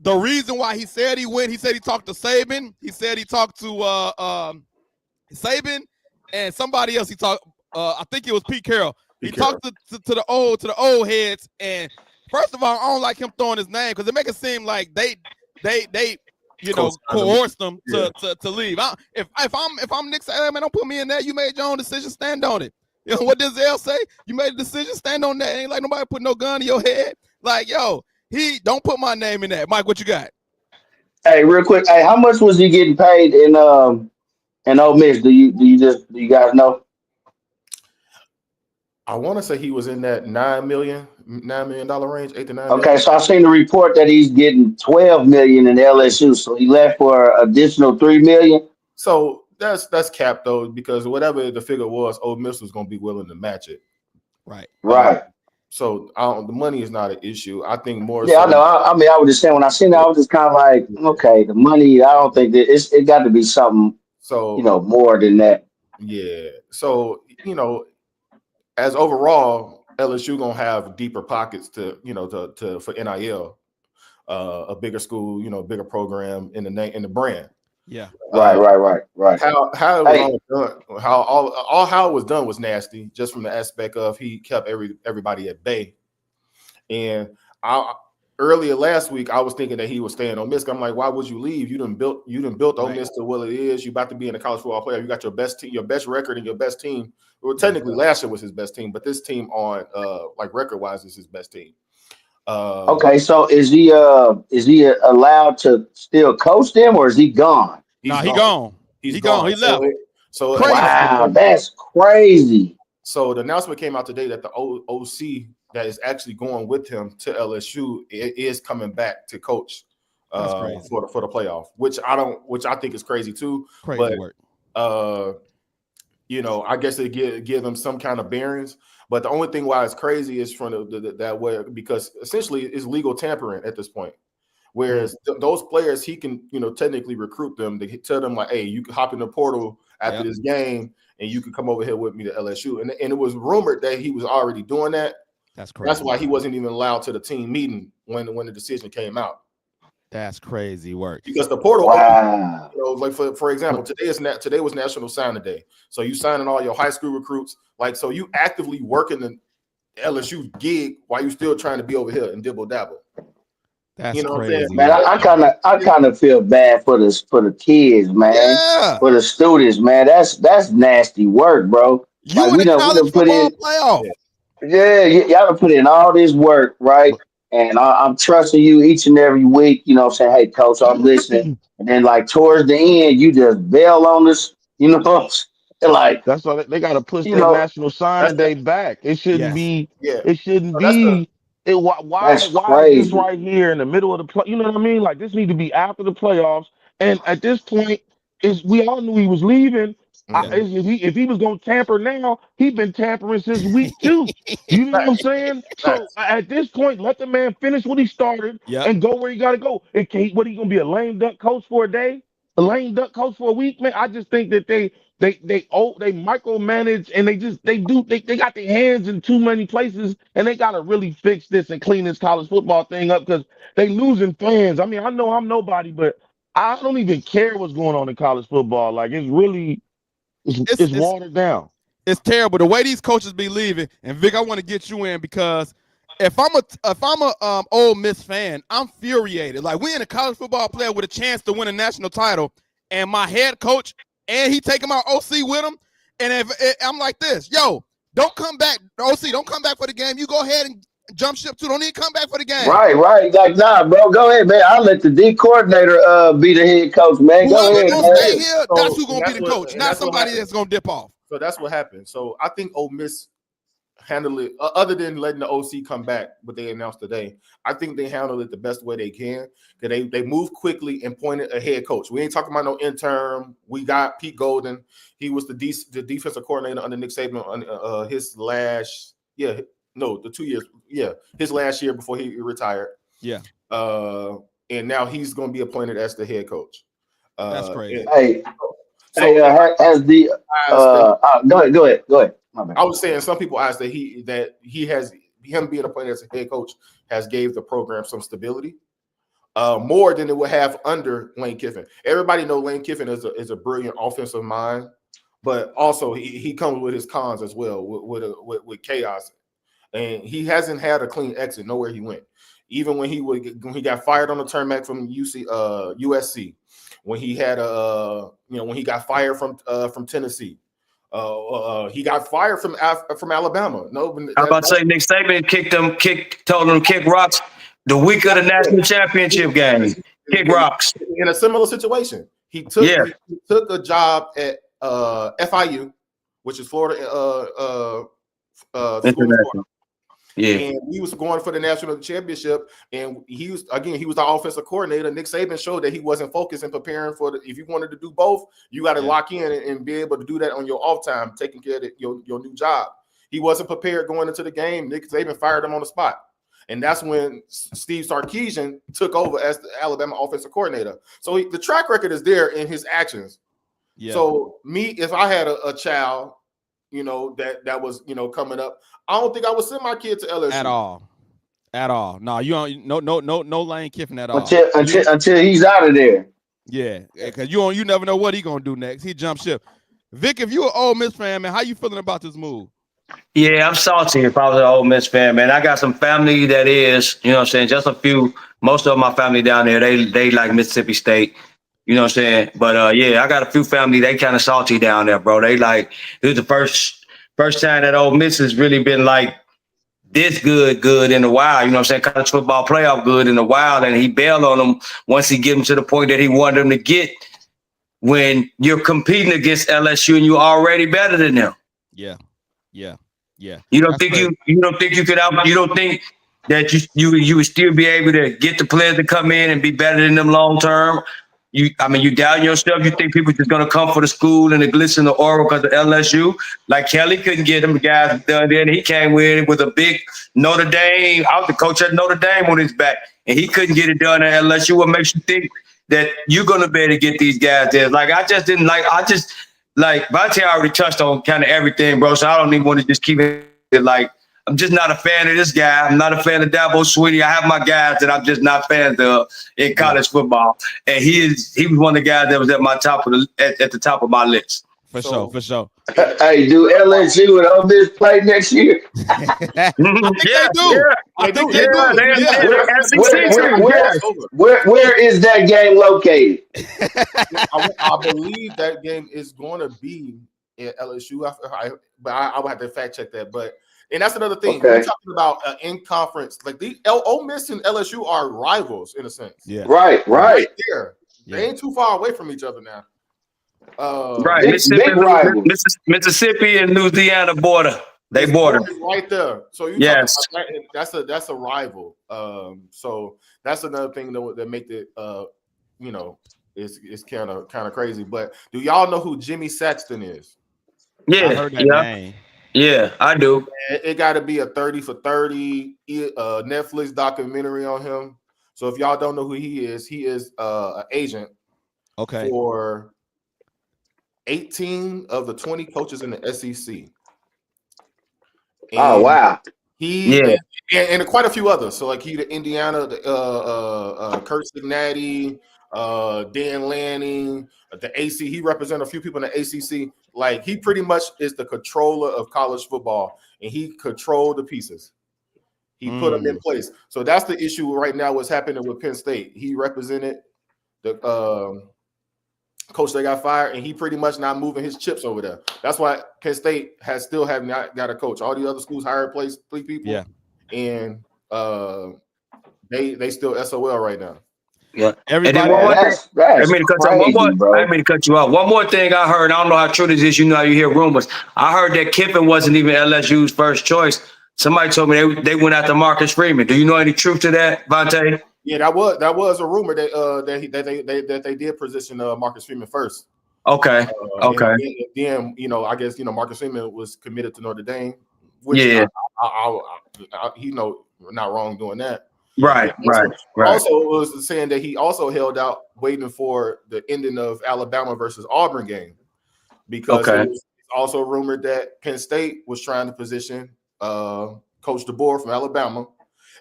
the reason why he said he went? He said he talked to Saban. He said he talked to Saban and somebody else. He talked. I think it was Pete Carroll. He talked to the old heads. And first of all, I don't like him throwing his name because it make it seem like they coerced them to leave. If I'm Nick Saban, man, don't put me in there. You made your own decision. Stand on it. You know what does Zell say? You made a decision. Stand on that. Ain't like nobody put no gun in your head. Like, yo, he don't put my name in that. Mike, what you got? Hey, real quick. Hey, how much was he getting paid in Ole Miss? Do you guys know? I want to say he was in that $9 million range, $8 to $9 million. Okay, so I seen the report that he's getting $12 million in LSU, so he left for additional $3 million. So that's capped though, because whatever the figure was, Ole Miss was going to be willing to match it. Right. So the money is not an issue. I think more. Yeah, I know. I mean, I was just saying when I seen that, I was just kind of like, okay, the money. I don't think that it got to be something. So more than that. Yeah. So as overall, LSU gonna have deeper pockets to for NIL, a bigger school, bigger program in the name in the brand. Yeah. Right. How it was done was nasty, just from the aspect of he kept everybody at bay. And earlier last week, I was thinking that he was staying on Miss. I'm like, why would you leave? You done built Ole Miss to what it is. You about to be in a college football player. You got your best team, your best record, and your best team. Well, technically last year was his best team, but this team on record wise is his best team. Okay, so is he allowed to still coach them, or is he gone? He gone. He gone. He left. So wow, that's crazy. So the announcement came out today that the OC that is actually going with him to LSU is coming back to coach for the playoff, which I think is crazy too. Crazy work. I guess they give them some kind of bearings. But the only thing why it's crazy is from that way, because essentially it's legal tampering at this point. Whereas those players, he can, technically recruit them to tell them like, hey, you can hop in the portal after this game and you can come over here with me to LSU. And it was rumored that he was already doing that. That's crazy. That's why he wasn't even allowed to the team meeting when the decision came out. That's crazy work. Because the portal, like for example, today was National Signing Day. So you signing all your high school recruits, so you actively working the LSU gig while you still trying to be over here and dibble dabble. That's crazy. What I'm saying? Man, I kind of feel bad for the kids, man. For the students, man. That's nasty work, bro. You in the college football playoff. Yeah, y'all done put in all this work, right? And I'm trusting you each and every week. You know what I'm saying? Hey, coach, I'm listening. And then, towards the end, you just bail on us. That's why they got to push their National Signing Day back. It shouldn't be. It shouldn't be. Why is this right here in the middle of the play? You know what I mean? This need to be after the playoffs. And at this point, we all knew he was leaving. If he was going to tamper now, he's been tampering since week 2. You know what I'm saying? So at this point, let the man finish what he started and go where he got to go. What, he going to be a lame duck coach for a day? A lame duck coach for a week? Man, I just think that they micromanage and they got their hands in too many places, and they got to really fix this and clean this college football thing up because they losing fans. I mean, I know I'm nobody, but I don't even care what's going on in college football. It's really it's watered down. It's terrible the way these coaches be leaving. And Vic, I want to get you in because if I'm a Ole Miss fan, I'm infuriated. We in a college football player with a chance to win a national title, and my head coach and he taking my OC with him. And I'm like this, yo, don't come back, OC, don't come back for the game. You go ahead and jump ship too. Don't even come back for the game. Right. Nah, bro, go ahead, man. I'll let the D coordinator be the head coach, man. Go ahead. Gonna stay here, that's who's gonna be the coach, not somebody that's gonna dip off. So that's what happened. So I think Ole Miss handled it, other than letting the OC come back, what they announced today. I think they handled it the best way they can. They moved quickly and pointed a head coach. We ain't talking about no intern. We got Pete Golden. He was the defensive coordinator under Nick Saban on his last 2 years. Yeah, his last year before he retired. Yeah. And now he's going to be appointed as the head coach. That's crazy. So Has the asked go ahead. My bad. I was saying some people asked that he has him being a player as a head coach has gave the program some stability, more than it would have under Lane Kiffin. Everybody know Lane Kiffin is a brilliant offensive mind, but also he comes with his cons as well with chaos, and he hasn't had a clean exit nowhere he went. Even when he got fired on the tarmac from USC, when he had when he got fired from Tennessee. He got fired from Alabama. No, I'm about to say Nick Saban told him to kick rocks the week of the national championship game. Kick rocks. In a similar situation. He took a job at FIU, which is Florida International. Yeah. And he was going for the national championship, and he was the offensive coordinator. Nick Saban showed that he wasn't focused and preparing for if you wanted to do both, you got to lock in and be able to do that on your off time, taking care of your new job. He wasn't prepared going into the game. Nick Saban fired him on the spot. And that's when Steve Sarkisian took over as the Alabama offensive coordinator. So the track record is there in his actions. Yeah. So if I had a child, that was, coming up, I don't think I would send my kid to LSU at all. No, you don't. No Lane Kiffin at all. Until he's out of there. Yeah, because you never know what he's gonna do next. He jumped ship. Vic, if you're an Ole Miss fan, man, how you feeling about this move? Yeah, I'm salty if I was an Ole Miss fan, man. I got some family that is, you know what I'm saying, just a few. Most of my family down there, they like Mississippi State. You know what I'm saying? But I got a few family, they kind of salty down there, bro. They like, it was the first time that Ole Miss has really been like this good in a while. You know what I'm saying? College football playoff good in a while. And he bailed on them once he get them to the point that he wanted them to get when you're competing against LSU and you're already better than them. Yeah. You don't think that you would still be able to get the players to come in and be better than them long term? You doubt yourself. You think people just gonna come for the school and the glitz and the aura because of LSU? Like Kelly couldn't get them guys done. Then he came with a big Notre Dame. I was the coach at Notre Dame on his back, and he couldn't get it done at LSU. What makes you think that you're gonna be able to get these guys there? Like Vontae already touched on kind of everything, bro. So I don't even want to just keep it like. I'm just not a fan of this guy. I'm not a fan of Dabo Swinney. I have my guys that I'm just not fans of in college football, and he was one of the guys that was at my top of at the top of my list. For sure. Hey, do LSU and Ole Miss play next year? I think they do. Where is that game located? I believe that game is going to be at LSU. But I would have to fact check that. And that's another thing. Okay. We're talking about in conference. Like the Ole Miss and LSU are rivals in a sense. Yeah. Right. There. Yeah. They ain't too far away from each other now. Right. Mississippi and Louisiana border. They border right there. So that's a rival. So that's another thing that make it it's kind of crazy. But do y'all know who Jimmy Saxton is? Yeah. I heard that name. Yeah, I do. It got to be a 30 for 30 Netflix documentary on him. So if y'all don't know who he is an agent for 18 of the 20 coaches in the SEC. And wow. And quite a few others. So like he the Indiana, Kurt Cincinnati, Dan Lanning, the AC. He represented a few people in the ACC. Like he pretty much is the controller of college football, and he controlled the pieces. He put them in place. So that's the issue right now. What's happening with Penn State? He represented the coach that got fired, and he pretty much not moving his chips over there. That's why Penn State still have not got a coach. All the other schools hired three people, and they still SOL right now. Yeah, everybody. I mean to cut you off. One more thing I heard. I don't know how true this is. You know how you hear rumors. I heard that Kiffin wasn't even LSU's first choice. Somebody told me they went after Marcus Freeman. Do you know any truth to that, Vontae? Yeah, that was a rumor that they did position Marcus Freeman first. Okay. And then I guess Marcus Freeman was committed to Notre Dame. Which not wrong doing that. Right. Also, was saying that he also held out, waiting for the ending of Alabama versus Auburn game. Okay. it was also rumored that Penn State was trying to position Coach DeBoer from Alabama,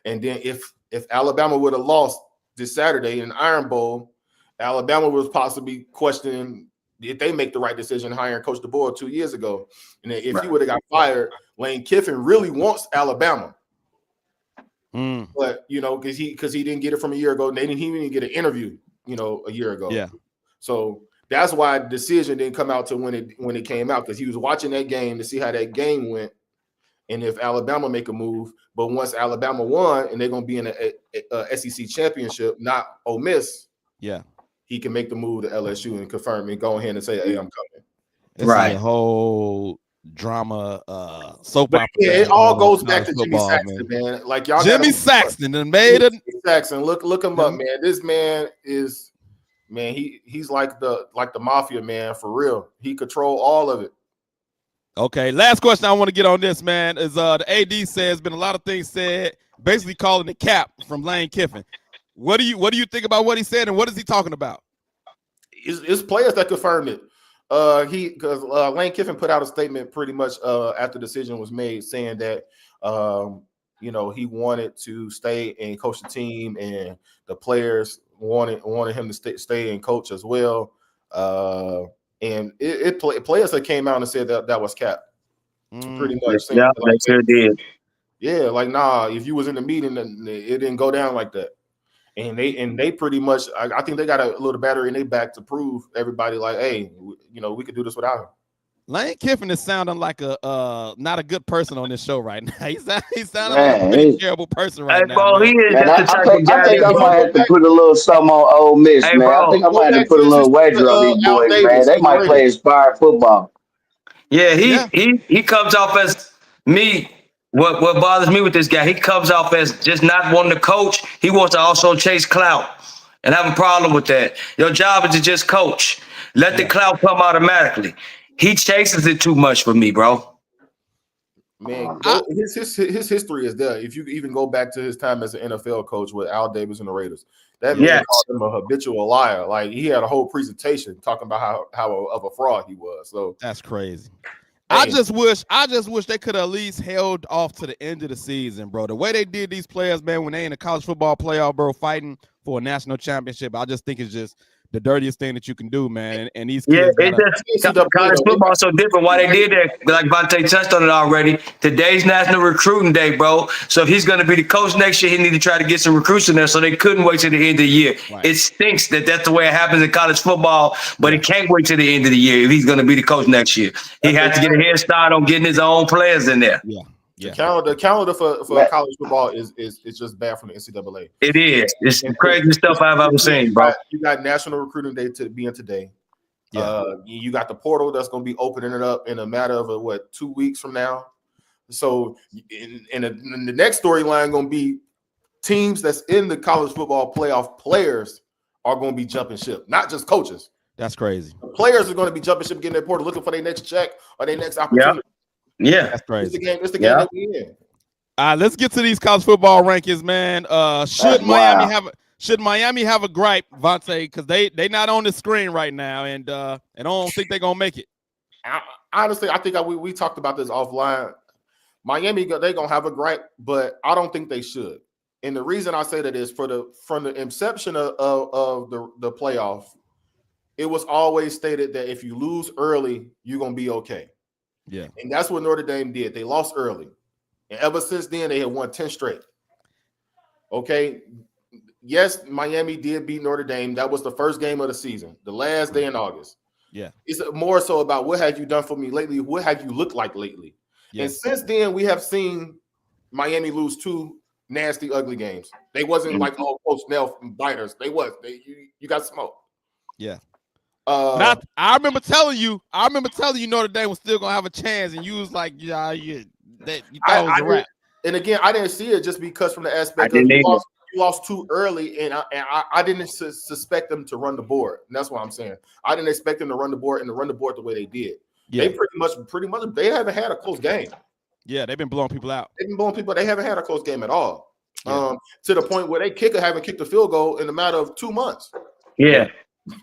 and then if Alabama would have lost this Saturday in the Iron Bowl, Alabama was possibly questioning if they make the right decision hiring Coach DeBoer 2 years ago, and if he would have got fired, Lane Kiffin really wants Alabama. But because he didn't get it from a year ago, and he didn't get an interview, a year ago. Yeah. So that's why the decision didn't come out to when it came out, because he was watching that game to see how that game went, and if Alabama make a move. But once Alabama won, and they're gonna be in a SEC championship, not Ole Miss. Yeah. He can make the move to LSU and confirm and go ahead and say, "Hey, I'm coming." This is a wole drama soap opera. Yeah, it all goes back to football, Jimmy Saxton, man. Like y'all, Jimmy Saxton and made it. Saxton, look him up, man. This man is, man. He's like the mafia, man, for real. He control all of it. Okay, last question I want to get on this, man, is the AD says been a lot of things said, basically calling the cap from Lane Kiffin. What do you think about what he said, and what is he talking about? It's players that confirmed it. Because Lane Kiffin put out a statement pretty much after the decision was made, saying that he wanted to stay and coach the team, and the players wanted him to stay and coach as well. And players that came out and said that was cap. Pretty much. Yeah, they sure did. Yeah, like if you was in the meeting, it didn't go down like that. And they pretty much, I think they got a little battery in their back to prove everybody like, hey, we could do this without him. Lane Kiffin is sounding like a not a good person on this show right now. He's sounding like a pretty terrible person right now. Bro, he is I think I might have to put a little something on Ole Miss, man. Bro, I think I might have to put a little wager on these boys, man. They might play inspired football. Yeah, he comes off as me. What bothers me with this guy, he comes off as just not wanting to coach. He wants to also chase clout, and I have a problem with that. Your job is to just coach. Let the clout come automatically. He chases it too much for me, bro. Man, his history is there. If you even go back to his time as an NFL coach with Al Davis and the Raiders, that man called him a habitual liar. Like, he had a whole presentation talking about how of a fraud he was. So that's crazy. I just wish they could have at least held off to the end of the season, bro. The way they did these players, man, when they in the college football playoff, bro, fighting for a national championship, I just think it's just the dirtiest thing that you can do, man. And these kids college football so different. Why they did that, like Vontae touched on it already. Today's National Recruiting Day, bro. So if he's going to be the coach next year, he need to try to get some recruits in there. So they couldn't wait till the end of the year. Right. It stinks that that's the way it happens in college football, but he can't wait till the end of the year if he's going to be the coach next year. He has to get a head start on getting his own players in there. Yeah. The calendar for college football is just bad from the NCAA. It is. It's the craziest stuff I've ever seen, bro. You got National Recruiting Day to be in today. Yeah. You got the portal that's going to be opening it up in a matter of 2 weeks from now. So in the next storyline going to be teams that's in the college football playoff, players are going to be jumping ship, not just coaches. That's crazy. The players are going to be jumping ship, getting their portal, looking for their next check or their next opportunity. Yeah, that's crazy. It's the game that we in. All right, let's get to these college football rankings, man. Should Miami have a gripe, Vontae? Because they not on the screen right now, and I don't think they're gonna make it. Honestly, I think we talked about this offline. Miami, they're gonna have a gripe, but I don't think they should. And the reason I say that is from the inception of the playoff, it was always stated that if you lose early, you're gonna be okay. Yeah. And that's what Notre Dame did. They lost early. And ever since then, they had won 10 straight. Okay. Yes, Miami did beat Notre Dame. That was the first game of the season, the last day in August. Yeah. It's more so about what have you done for me lately? What have you looked like lately? Yeah. And since then, we have seen Miami lose 2 nasty, ugly games. They wasn't like, close nail biters. You got smoked. Yeah. I remember telling you Notre Dame was still gonna have a chance, and you was like, you thought it was a wrap. And again, I didn't see it just because from the aspect of you lost too early, and I didn't suspect them to run the board. And that's what I'm saying. I didn't expect them to run the board the way they did. Yeah. They pretty much they haven't had a close game. Yeah, they've been blowing people out. They haven't had a close game at all. Yeah. To the point where they haven't kicked a field goal in a matter of 2 months. Yeah.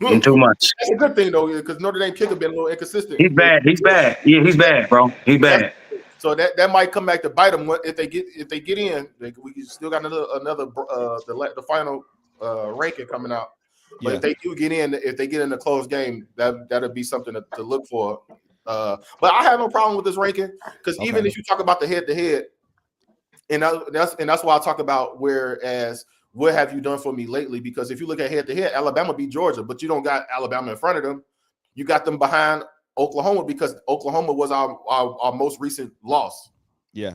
And too much. That's a good thing though, because Notre Dame kicker been a little inconsistent. He's bad. He's bad. Yeah, he's bad, bro. He's bad. So that might come back to bite them if they get in. We still got another the final ranking coming out. But if they do get in, if they get in a close game, that'll be something to look for. But I have no problem with this ranking because even if you talk about the head-to-head, and that's why I talk about whereas what have you done for me lately? Because if you look at head-to-head, Alabama beat Georgia, but you don't got Alabama in front of them. You got them behind Oklahoma because Oklahoma was our most recent loss. Yeah.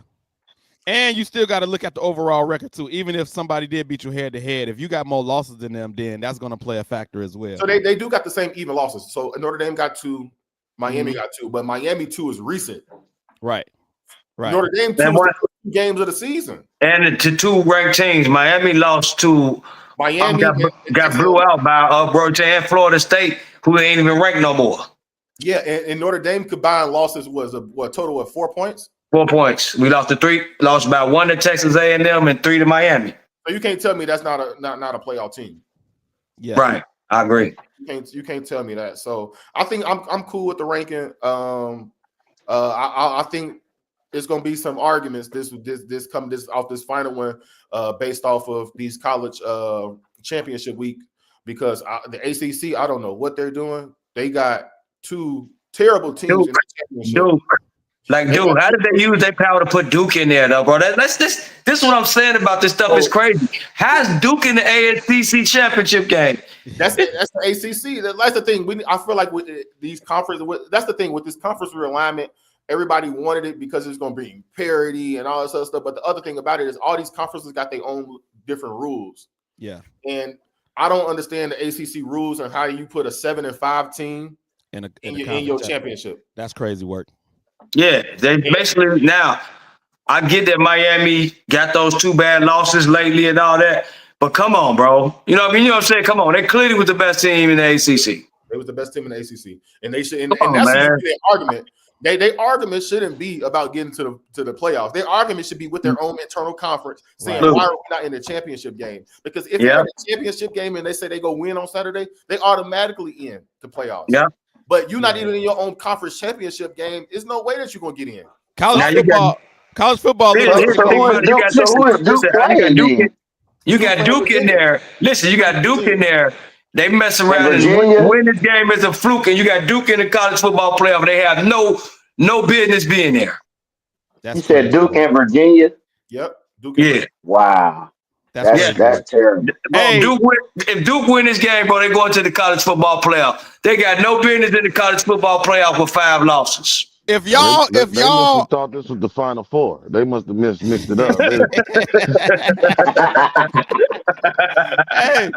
And you still got to look at the overall record too. Even if somebody did beat you head-to-head, if you got more losses than them, then that's going to play a factor as well. So they do got the same even losses. So Notre Dame got 2, Miami got 2, but Miami 2 is recent. Right. Notre Dame 2 games of the season. And to 2 ranked teams, Miami lost to Miami. Got blew out by Georgia and Florida State, who ain't even ranked no more. Yeah, and Notre Dame combined losses was a total of 4 points. 4 points. We lost to 3. Lost about 1 to Texas A&M and 3 to Miami. So you can't tell me that's not a playoff team. Yeah. Right. I agree. You can't tell me that. So I think I'm cool with the ranking. I think it's gonna be some arguments this off this final one based off of these college championship week because the ACC, I don't know what they're doing. They got 2 terrible teams in the championship. Dude, how did they use their power to put Duke in there, though, bro? This is what I'm saying about this stuff. It's crazy. How's Duke in the ACC championship game? That's the ACC. That's the thing. I feel like with these conferences, that's the thing with this conference realignment. Everybody wanted it because it's going to bring parity and all this other stuff. But the other thing about it is all these conferences got their own different rules. Yeah. And I don't understand the ACC rules and how you put a 7-5 team in your championship. That's crazy work. Yeah, they basically now. I get that Miami got those 2 bad losses lately and all that, but come on, bro. You know what I mean? You know what I'm saying? Come on, they clearly was the best team in the ACC. They was the best team in the ACC, and they should. And that's their argument. Their argument shouldn't be about getting to the playoffs. Their argument should be with their own internal conference, saying why are we not in the championship game? Because if they're in the championship game and they say they go win on Saturday, they automatically in the playoffs. Yeah. But you're not even in your own conference championship game. There's no way that you're gonna get in. College football. You got Duke in there. Listen, you got Duke in there. They mess around and win this game as a fluke, and you got Duke in the college football playoff. They have no business being there. You said Duke and Virginia? Yep. Duke. Yeah. Wow. That's terrible. Hey. If Duke win this game, bro, they go into the college football playoff. They got no business in the college football playoff with 5 losses. If y'all must have thought this was the Final Four. They must have mixed it up. Hey,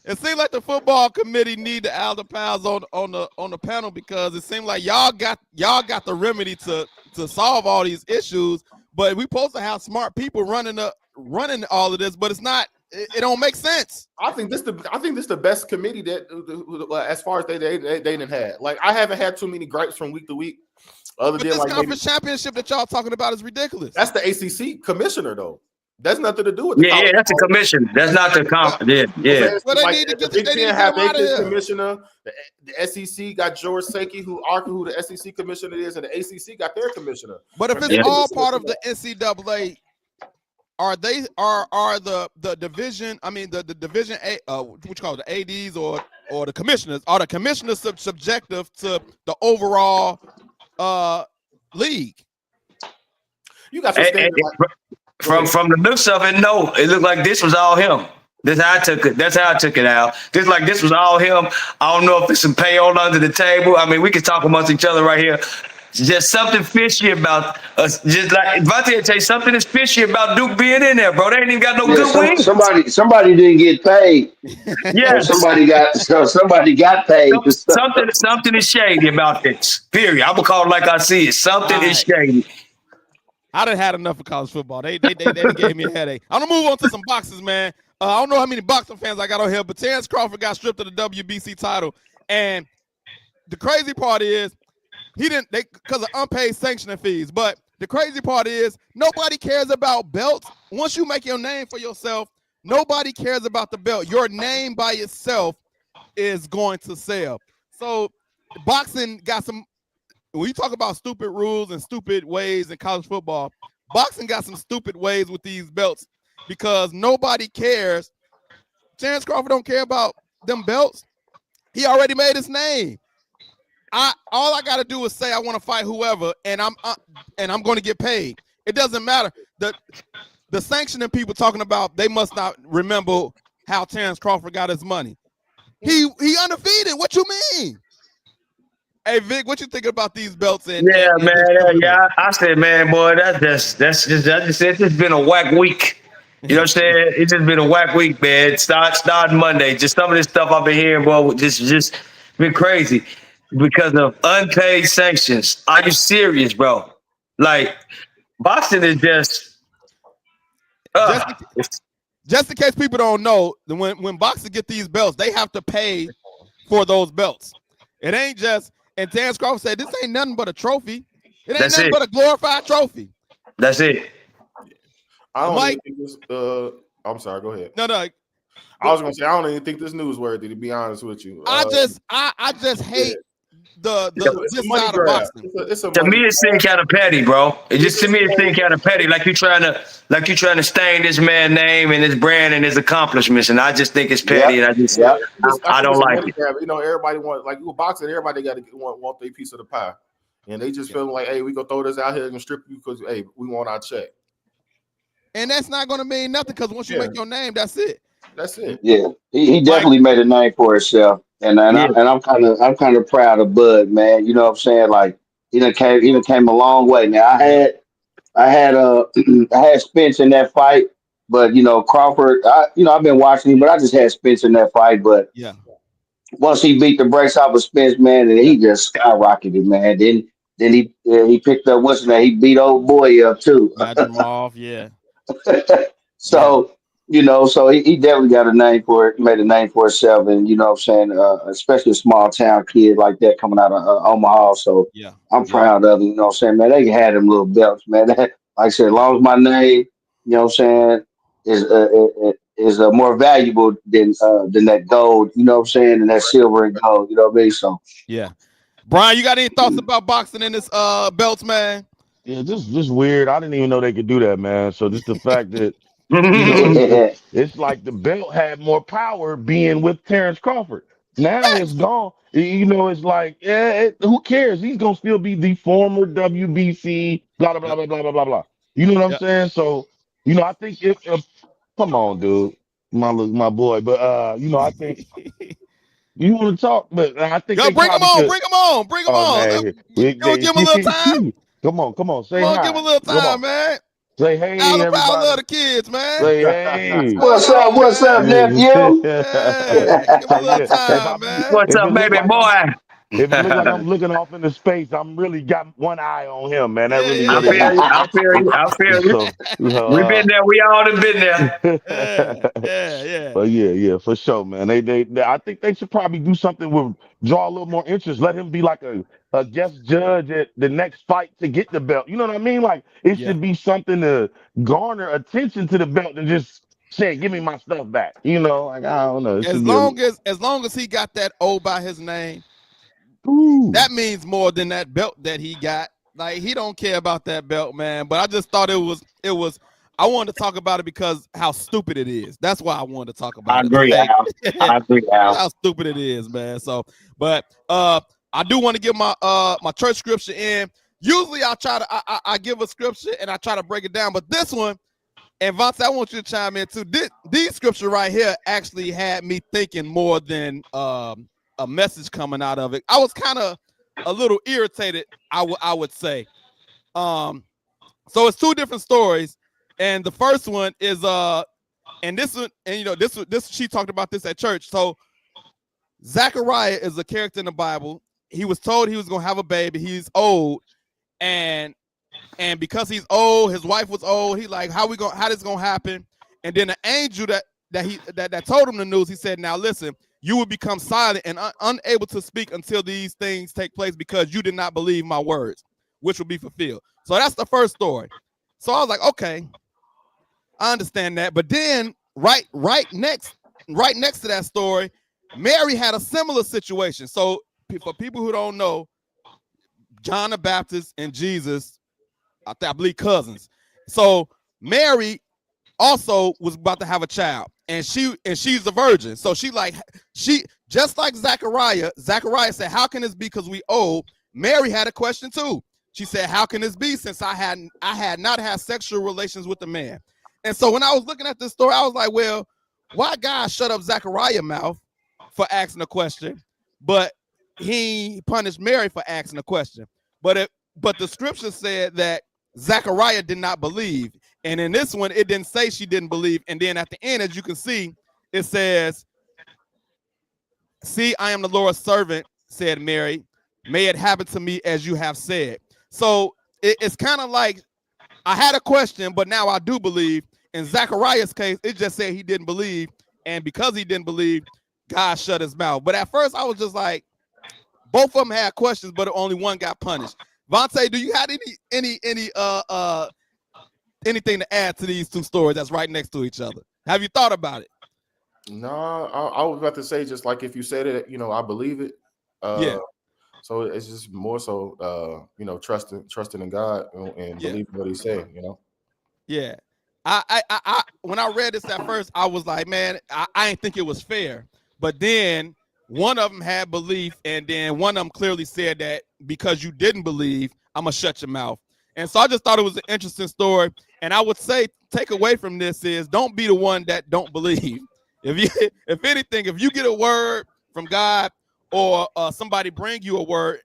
it seems like the football committee need the Allen Powers on the panel because it seems like y'all got the remedy to solve all these issues, but we supposed to have smart people running all of this, but it's not. It don't make sense. I think this the best committee that as far as they didn't have. Like I haven't had too many gripes from week to week. Other than this conference championship that y'all talking about is ridiculous. That's the ACC commissioner though. That's nothing to do with that's a commission. That's not the conference. Yeah. Well, they need to get the commissioner. The SEC got George Sakey, who the SEC commissioner is, and the ACC got their commissioner. But if it's all part of the NCAA. Are the division? I mean the division A, what you call it, the ADs or the commissioners? Are the commissioners subjective to the overall league? You got some from the looks of it. No, it looked like this was all him. That's how I took it. That's how I took it out. This was all him. I don't know if it's some payola under the table. I mean, we can talk amongst each other right here. Just something fishy about us. Just like Vontae tell you, something is fishy about Duke being in there, bro. They ain't even got no good wings. Somebody didn't get paid. Yeah, somebody got paid. Something is shady about this. Period. I'm gonna call it like I see it. Something is shady. I done had enough of college football. They gave me a headache. I'm gonna move on to some boxes, man. I don't know how many boxing fans I got on here, but Terrence Crawford got stripped of the WBC title, and the crazy part is. Because of unpaid sanctioning fees. But the crazy part is nobody cares about belts. Once you make your name for yourself, nobody cares about the belt. Your name by itself is going to sell. So boxing got some. When you talk about stupid rules and stupid ways in college football, boxing got some stupid ways with these belts because nobody cares. Terrence Crawford don't care about them belts. He already made his name. All I got to do is say I want to fight whoever, and I'm going to get paid. It doesn't matter. The sanctioning people talking about, they must not remember how Terrence Crawford got his money. He undefeated. What you mean? Hey Vic, what you think about these belts? Man. I said, man, boy, that's just it's just been a whack week. You know what I'm saying? It's just been a whack week, man. Starting Monday. Just some of this stuff I've been hearing, bro, just been crazy because of unpaid sanctions. Are you serious, bro? Like, boxing is just just in case people don't know, when boxers get these belts, they have to pay for those belts. It ain't just. And Terrence Crawford said, "This ain't nothing but a trophy. It ain't nothing but a glorified trophy." That's it. I don't even think this. I'm sorry. Go ahead. No. I was gonna say I don't even think this newsworthy. To be honest with you, I just hate this side of boxing. To me, it seems kind of petty, bro. It just to me it seems kind of petty. Like you trying to stain this man's name and his brand and his accomplishments, and I just think it's petty. And I don't like it. You know, everybody wants like you boxing. Everybody got to want their piece of the pie, and they just feel like, hey, we gonna throw this out here and strip you because hey, we want our check. And that's not gonna mean nothing because once you make your name, that's it. That's it. Yeah, he definitely made a name for himself, and I'm kind of proud of Bud, man. You know what I'm saying? Like he done came a long way. Now I had Spence in that fight, but you know Crawford, I've been watching him, but I just had Spence in that fight. But yeah, once he beat the brakes off of Spence, man, and he just skyrocketed, man. Then he picked up what's his name? He beat old boy up too. Got him off, yeah. So. You know, so he definitely got a name for it, made a name for himself, and you know what I'm saying, especially a small town kid like that coming out of Omaha. So I'm proud of him, you know what I'm saying, man. They can have them little belts, man. Like I said, as long as my name, you know what I'm saying, is more valuable than that gold, you know what I'm saying, and that silver and gold, you know what I mean? So yeah. Brian, you got any thoughts about boxing in this belts, man? Yeah, just weird. I didn't even know they could do that, man. So just the fact that you know, it's like the belt had more power being with Terrence Crawford. Now it's gone. You know, it's like, who cares? He's gonna still be the former WBC, blah blah blah blah blah blah blah. You know what I'm saying? So, you know, I think if come on, dude, my boy, but you know, I think you want to talk, but I think bring him on. Man, give him a little time. Come on, say hi. Give him a little time, man. Say hey, everybody. I love the kids, man. Say hey. What's up, nephew? Yeah. Give him a little time, man. What's up, baby boy? If it looks like I'm looking off into space, I'm really got one eye on him, man. That really I feel you. So, we've been there. We all have been there. Yeah. But yeah, for sure, man. They I think they should probably do something with draw a little more interest. Let him be like a guest judge at the next fight to get the belt. You know what I mean? Like it should be something to garner attention to the belt and just say, "Give me my stuff back." You know, like I don't know. As long as he got that O by his name. Ooh. That means more than that belt that he got. Like he don't care about that belt, man. But I just thought it was. I wanted to talk about it because how stupid it is. That's why I wanted to talk about it. I agree, Al. How stupid it is, man. So, but I do want to give my my church scripture in. Usually I try to I give a scripture and I try to break it down, but this one, and Vontae, I want you to chime in too. These scripture right here actually had me thinking more than a message coming out of it. I was kind of a little irritated, I would say. So it's two different stories, and the first one is and this one, and you know, this she talked about this at church. So Zechariah is a character in the Bible. He was told he was gonna have a baby. He's old, and because he's old, his wife was old. He like, how this gonna happen? And then the angel that told him the news, he said, now listen, you will become silent and unable to speak until these things take place because you did not believe my words, which will be fulfilled. So that's the first story. So I was like, okay, I understand that. But then right next to that story, Mary had a similar situation. So for people who don't know, John the Baptist and Jesus, I believe cousins. So Mary also was about to have a child, and she's a virgin. So she just like Zachariah said, how can this be because we old? Mary had a question too. She said, how can this be since I had not had sexual relations with a man? And so when I was looking at this story, I was like, well, why God shut up Zachariah's mouth for asking a question, but he punished Mary for asking a question? But the scripture said that Zachariah did not believe. And in this one, it didn't say she didn't believe. And then at the end, as you can see, it says, see, I am the Lord's servant, said Mary. May it happen to me as you have said. So it's kind of like I had a question, but now I do believe. In Zachariah's case, it just said he didn't believe. And because he didn't believe, God shut his mouth. But at first, I was just like, both of them had questions, but only one got punished. Vontae, do you have anything to add to these two stories that's right next to each other? Have you thought about it? No, I was about to say, just like if you said it, I believe it. Yeah. So it's just more so, trusting in God and believing what He said. Yeah. I when I read this at first, I was like, man, I didn't think it was fair. But then one of them had belief, and then one of them clearly said that because you didn't believe, I'm gonna shut your mouth. And so I just thought it was an interesting story. And I would say, take away from this is don't be the one that don't believe. If anything, if you get a word from God or somebody bring you a word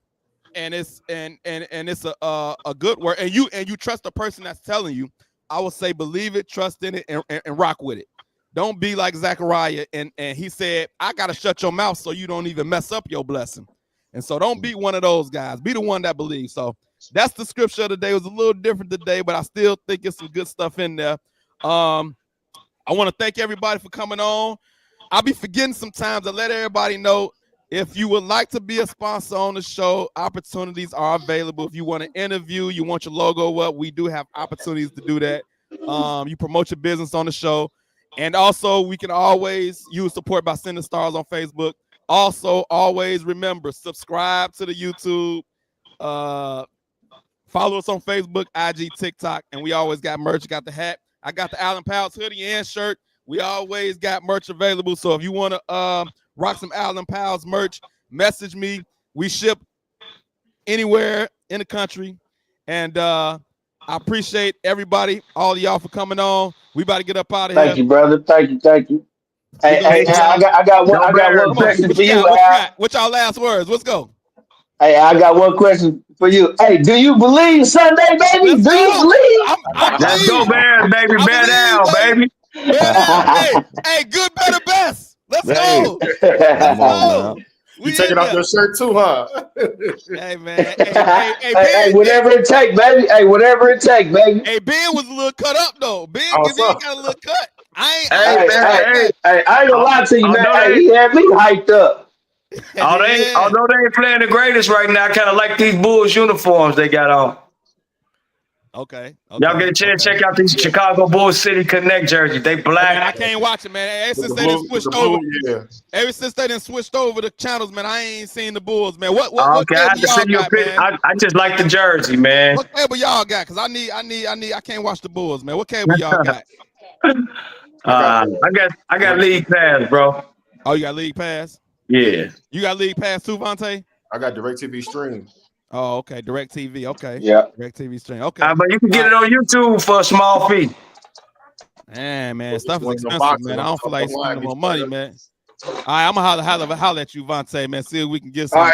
and it's a good word, and you trust the person that's telling you, I would say believe it, trust in it, and rock with it. Don't be like Zachariah, and he said, I gotta shut your mouth so you don't even mess up your blessing. And so don't be one of those guys. Be the one that believes. So that's the scripture of the day. It was a little different today, but I still think it's some good stuff in there. I want to thank everybody for coming on. I'll be forgetting sometimes to let everybody know, if you would like to be a sponsor on the show, opportunities are available. If you want to interview, you want your logo up, we do have opportunities to do that. You promote your business on the show. And also, we can always use support by sending stars on Facebook. Also, always remember, subscribe to the YouTube. Follow us on Facebook, IG, TikTok, and we always got merch. Got the hat. I got the Allen Powell's hoodie and shirt. We always got merch available. So if you want to rock some Allen Powell's merch, message me. We ship anywhere in the country. And I appreciate everybody, all of y'all for coming on. We about to get up out of here. Thank you, brother. Thank you. Hey, I got one question for you, Al. What's y'all last words? Let's go. Hey, I got one question for you. Hey, do you believe Sunday, baby? Do you believe? Let's go, Bears, baby. Bear down, baby. Hey, good, better, best. Let's go. Let's go. You taking off your shirt too, huh? Hey, man. Hey, whatever it take, baby. Hey, whatever it take, baby. Hey, Ben was a little cut up though. Ben got a little cut. I ain't gonna lie to you, man. Hey, he had me hyped up. Although they ain't playing the greatest right now, I kind of like these Bulls uniforms they got on. Okay. Y'all get a chance to check out these Chicago Bulls City Connect jerseys. They black. Man, I can't watch it, man. Ever since they done switched over the channels, man, I ain't seen the Bulls, man. What okay, I have to send you a picture. I just like the jersey, man. What cable y'all got? Because I can't watch the Bulls, man. What cable y'all got? I got League Pass, bro. Oh, you got League Pass? Yeah. You got League Pass too, Vontae? I got DirecTV Stream. Oh, okay. DirecTV. Okay. Yeah. DirecTV Stream. Okay. But you can get it on YouTube for a small fee. Man, stuff is expensive, man. I don't feel like spending more money, man. All right, I'm gonna holler at you, Vontae, man. See if we can get some.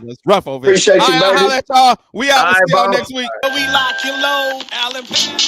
It's rough over here. Appreciate you, baby. I'll holler at y'all. We out. See y'all next week. We lock you low, Allen Powell.